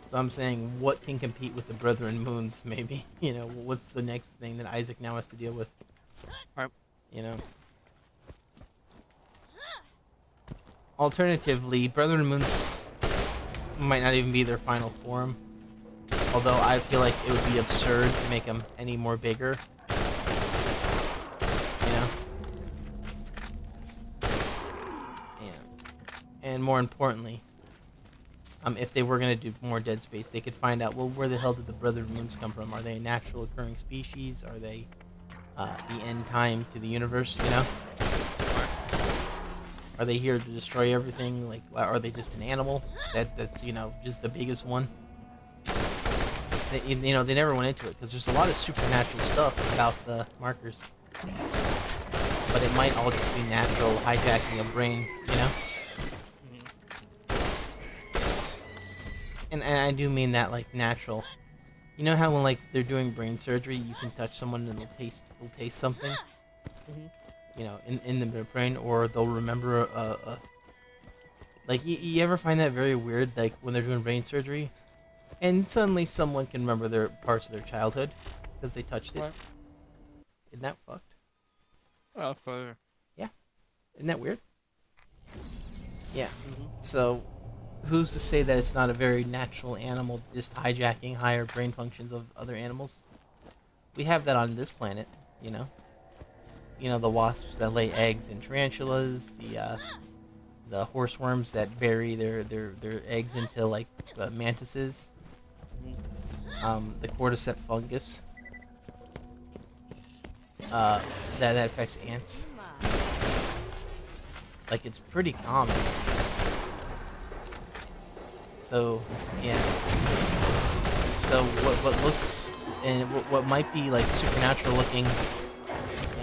So I'm saying, what can compete with the Brethren Moons, maybe? You know, what's the next thing that Isaac now has to deal with? Right. You know? Alternatively, Brethren Moons might not even be their final form. Although I feel like it would be absurd to make them any more bigger. You know? And more importantly, if they were going to do more Dead Space, they could find out, well, where the hell did the Brethren Moons come from? Are they a natural occurring species? Are they the end time to the universe, you know? Are they here to destroy everything? Like, are they just an animal that's, you know, just the biggest one? You know, they never went into it, because there's a lot of supernatural stuff about the markers. But it might all just be natural hijacking a brain, you know? And I do mean that, like, natural. You know how when, like, they're doing brain surgery, you can touch someone and they'll taste something? You know, in their brain, or they'll remember like, you ever find that very weird, like, when they're doing brain surgery, and suddenly someone can remember their parts of their childhood, because they touched it? Right. Isn't that fucked? Oh, fair. Yeah. Isn't that weird? Yeah. So, who's to say that it's not a very natural animal just hijacking higher brain functions of other animals? We have that on this planet, you know? You know, the wasps that lay eggs in tarantulas, the horseworms that bury their eggs into, like, mantises, the cordyceps fungus, that affects ants. Like, it's pretty common. So, yeah. So what looks, and what might be, like, supernatural looking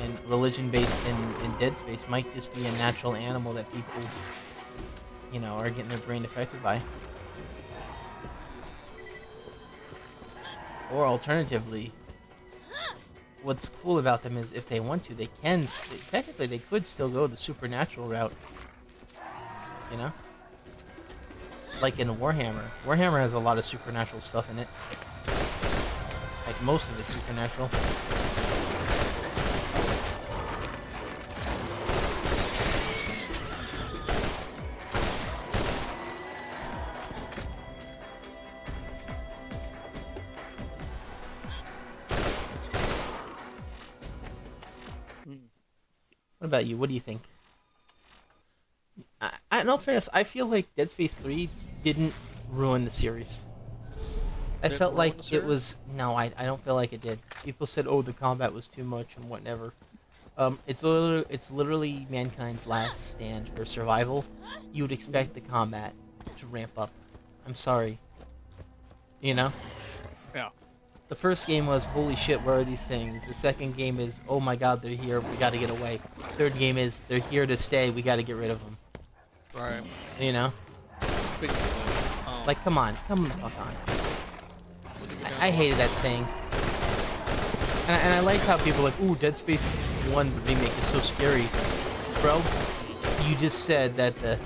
and religion based in Dead Space might just be a natural animal that people, you know, are getting their brain affected by. Or alternatively, what's cool about them is if they want to, they can, technically they could still go the supernatural route. You know? Like in Warhammer. Warhammer has a lot of supernatural stuff in it. Like, most of it's supernatural. What about you? What do you think? In all fairness, I feel like Dead Space 3 didn't ruin the series. I Didn't felt ruin like the it series? was... No, I don't feel like it did. People said, oh, the combat was too much and whatever. It's literally mankind's last stand for survival. You would expect the combat to ramp up. I'm sorry. You know? Yeah. The first game was, holy shit, where are these things? The second game is, oh my god, they're here, we gotta get away. Third game is, they're here to stay, we gotta get rid of them. Right. You know? speaking of that, Like, come on, come the fuck on. when you get down I to hated that saying. And I like how people are like, ooh, Dead Space 1 remake is so scary. Bro, you just said that the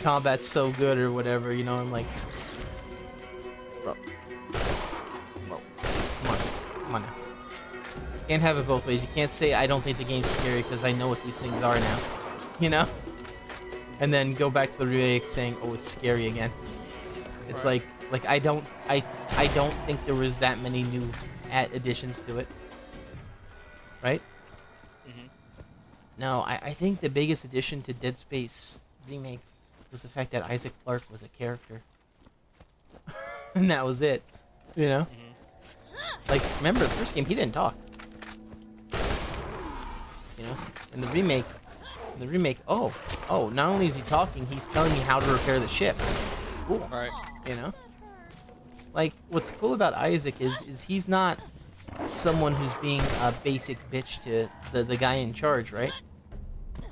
combat's so good or whatever, you know, I'm like, bro, come on now. Can't have it both ways. You can't say I don't think the game's scary because I know what these things are now, you know? And then go back to the remake saying, oh, it's scary again. It's Right. like I don't think there was that many new additions to it, right? Mhm. No, I think the biggest addition to Dead Space remake was the fact that Isaac Clarke was a character, and that was it. You know, like remember the first game he didn't talk. You know, in the remake, oh, not only is he talking, he's telling you how to repair the ship. Cool. Right. You know, like what's cool about Isaac is he's not someone who's being a basic bitch to the guy in charge, right?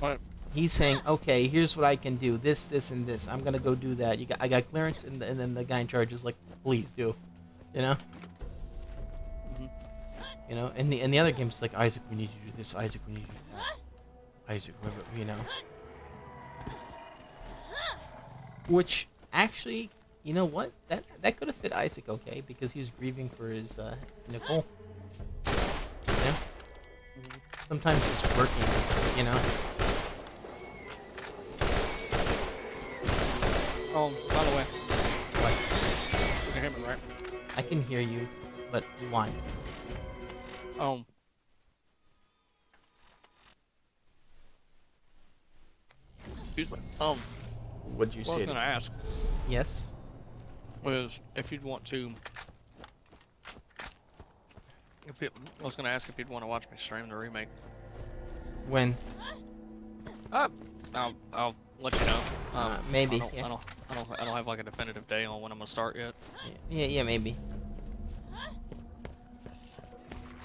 Right. He's saying, okay, here's what I can do, this, and this. I'm gonna go do that. I got clearance, and then the guy in charge is like, please do, you know. You know, and the other games like Isaac, we need you to do this. Isaac, we need you to do that. Isaac, you know. Which actually, you know what? That could have fit Isaac okay because he was grieving for his Nicole. Yeah. Sometimes just working, you know. Oh, by the way, What? you can hear me, right? I can hear you, but why? Excuse me. What'd you What I say? was gonna ask Yes. was if you'd want to. I was gonna ask if you'd want to watch me stream the remake. When? I'll let you know. Maybe. I don't, Yeah. I don't have like a definitive day on when I'm gonna start yet. Yeah, maybe.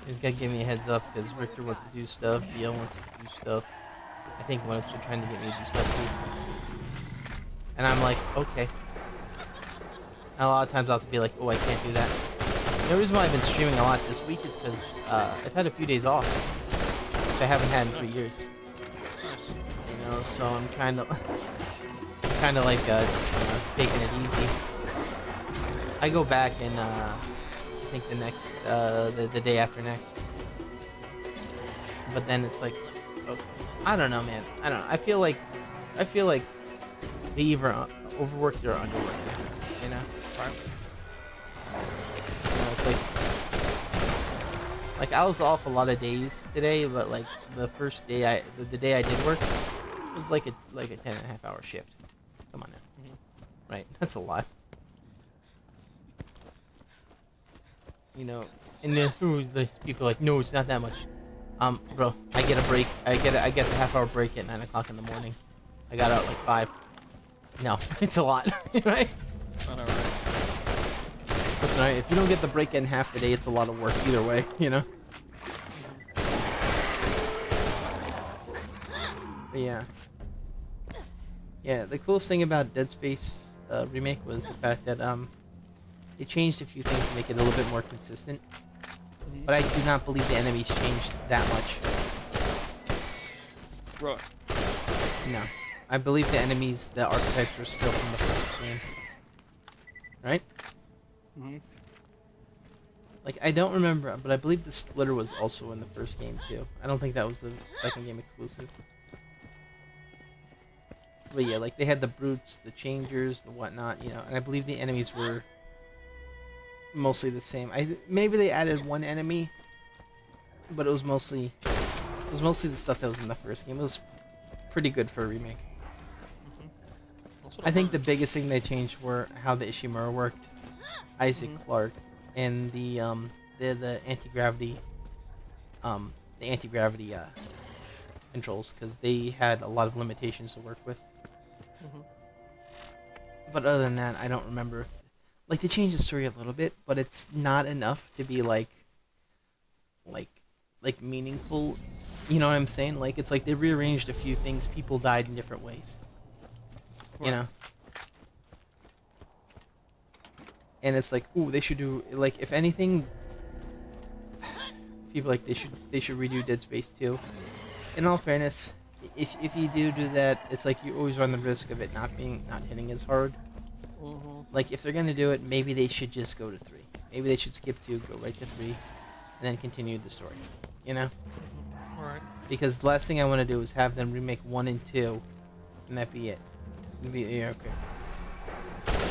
He's gotta give me a heads up because Richter wants to do stuff, DL wants to do stuff. I think one of them trying to get me to do stuff too. And I'm like, okay. And a lot of times I'll have to be like, oh, I can't do that. The reason why I've been streaming a lot this week is because I've had a few days off, which I haven't had in 3 years. Nice. You know, so I'm kind of like you know, taking it easy. I go back in I think the next the day after next. But then it's like, okay. I don't know, man. I don't know. I feel like they either overworked or underworked. You know. Right. You know, it's like I was off a lot of days today, but like the first day the day I did work was like a 10.5 hour shift. Come on now. Right, that's a lot. You know, and then the people are like, no, it's not that much. Bro, I get a break. I get a half-hour break at 9 o'clock in the morning. I got out at like 5. No, it's a lot, right? I know, right? Listen, right, if you don't get the break in half the day, it's a lot of work either way, you know? But yeah. Yeah, the coolest thing about Dead Space remake was the fact that they changed a few things to make it a little bit more consistent. But I do not believe the enemies changed that much. Right. No. I believe the enemies, the archetypes were still from the first game. Right? Mm-hmm. Like, I don't remember, but I believe the splitter was also in the first game, too. I don't think that was the second game exclusive. But yeah, like, they had the brutes, the changers, the whatnot, you know, and I believe the enemies were mostly the same. Maybe they added one enemy, but it was mostly the stuff that was in the first game. It was pretty good for a remake. I think the biggest thing they changed were how the Ishimura worked, Isaac Clarke, and the anti-gravity controls, because they had a lot of limitations to work with. But other than that, I don't remember if, like, they changed the story a little bit, but it's not enough to be like meaningful. You know what I'm saying? Like, it's like they rearranged a few things. People died in different ways. You know. And it's like, ooh, they should do, like, if anything, people like they should redo Dead Space 2. In all fairness, if you do that, it's like you always run the risk of it not hitting as hard. Like, if they're gonna do it, maybe they should just go to 3. Maybe they should skip 2, go right to 3, and then continue the story. You know? Right. Because the last thing I want to do is have them remake 1 and 2, and that be it. Yeah, okay.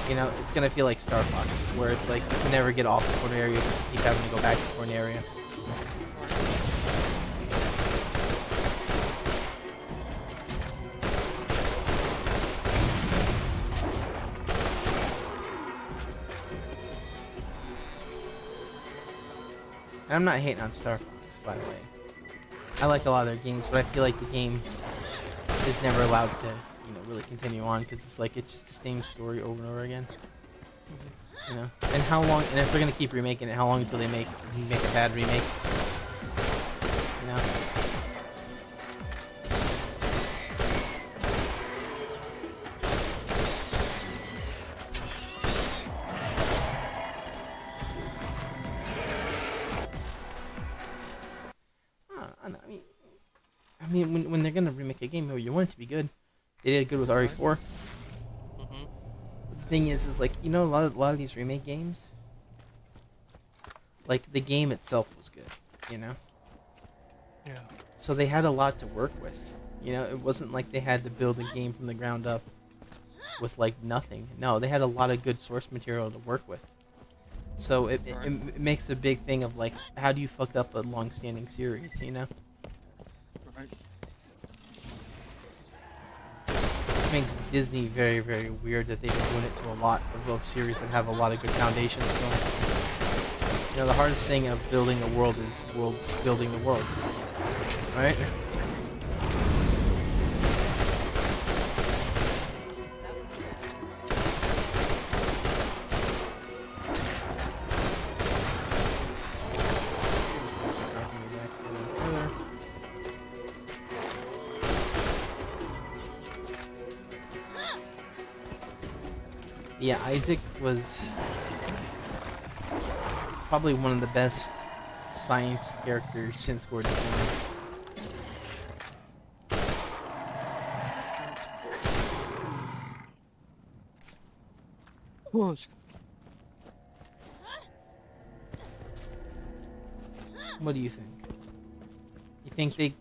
You know, it's gonna feel like Star Fox, where it's like you can never get off the corner area, you keep having to go back to the corner area. And I'm not hating on Star Fox, by the way. I like a lot of their games, but I feel like the game is never allowed to, you know, really continue on because it's like it's just the same story over and over again. You know, and how long? And if they're gonna keep remaking it, how long until they make a bad remake? You know. I mean, when they're gonna remake a game, you want it to be good. They did good with RE4. The thing is like, you know, a lot of these remake games, like the game itself was good, you know. Yeah. So they had a lot to work with. You know, it wasn't like they had to build a game from the ground up with like nothing. No, they had a lot of good source material to work with. So it makes a big thing of like, how do you fuck up a long-standing series, you know? Right. It makes Disney very, very weird that they've been doing it to a lot of those series that have a lot of good foundations going. You know, the hardest thing of building a world is building the world, right? Yeah, Isaac was probably one of the best science characters since Gordon Freeman. What do you think?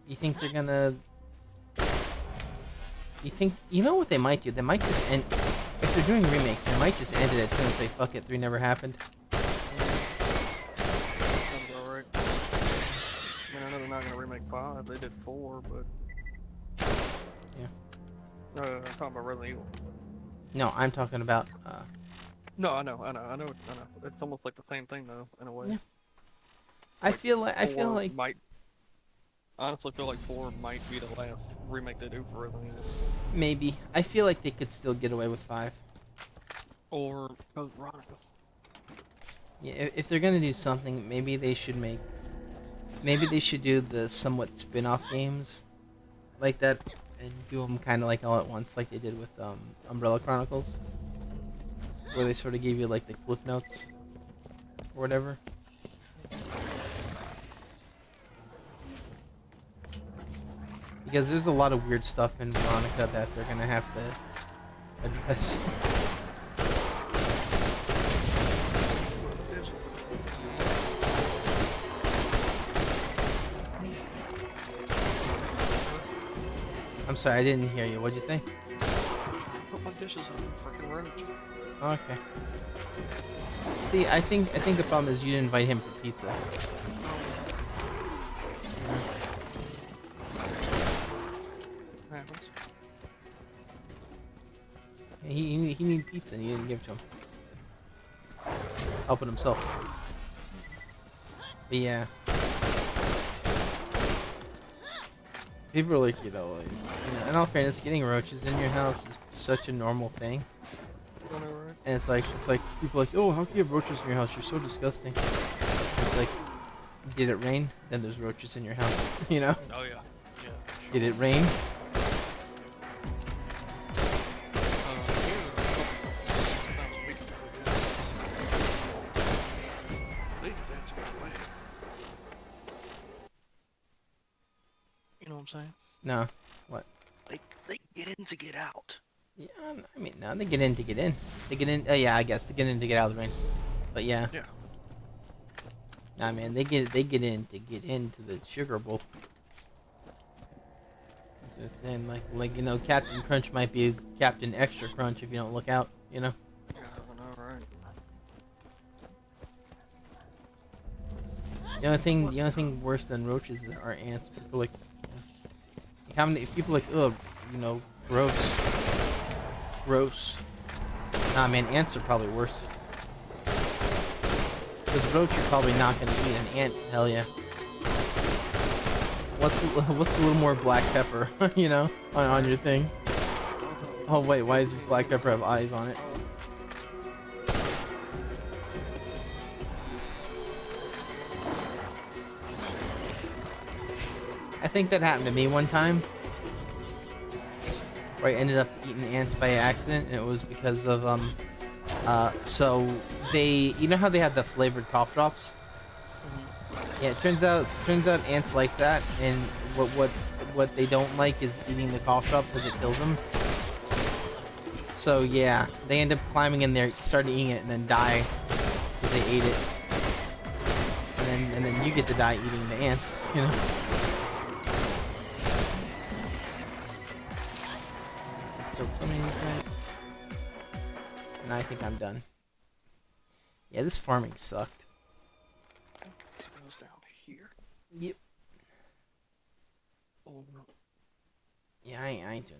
You think they're gonna? You know what they might do? They might just end. If they're doing remakes, they might just end it at 2 and say, fuck it, 3 never happened. Sounds alright. I mean, I know they're not gonna remake 5, they did 4, but... Yeah. I'm talking about Resident Evil. No, I'm talking about, No, I know. It's almost like the same thing, though, in a way. Yeah. I feel like... Honestly feel like 4 might be the last remake they do for Resident Evil. Maybe. I feel like they could still get away with 5. Or Code Veronica. Yeah, if they're gonna do something, maybe they should do the somewhat spin-off games like that and do them kind of like all at once, like they did with Umbrella Chronicles, where they sort of gave you like the cliff notes or whatever. Because there's a lot of weird stuff in Veronica that they're gonna have to address. I'm sorry, I didn't hear you. What'd you say? Put my dishes on the freaking roach. Okay. See, I think the problem is you didn't invite him for pizza. Happens. He needed pizza and you didn't give it to him. Helping himself. But yeah. People are like, you know, in all fairness, getting roaches in your house is such a normal thing. And it's like people are like, oh, how can you have roaches in your house? You're so disgusting. It's like, did it rain? Then there's roaches in your house, you know? Oh yeah. Yeah. Sure. Did it rain? I'm saying? No. What? They get in to get out. Yeah, I mean, no, they get in to get in. They get in. Yeah, I guess they get in to get out of the rain. But yeah. Yeah. Nah, man, they get in to get into the sugar bowl. That's what I'm saying. Like you know, Captain Crunch might be Captain Extra Crunch if you don't look out. You know. Yeah, I know, right? The only thing worse than roaches are ants. People like, how many people like, ugh, you know, gross. Nah, man, ants are probably worse. Because roach, you're probably not gonna eat an ant. Hell yeah. What's a little more black pepper, you know, on your thing? Oh wait, why does this black pepper have eyes on it? I think that happened to me one time, where I ended up eating ants by accident, and it was because of so they, you know how they have the flavored cough drops? Yeah, it turns out ants like that, and what they don't like is eating the cough drop because it kills them. So yeah, they end up climbing in there, started eating it, and then die because they ate it, and then you get to die eating the ants, you know. Killed so many of these guys. And I think I'm done. Yeah, this farming sucked. It goes down here. Yep. Oh no. Yeah, I ain't doing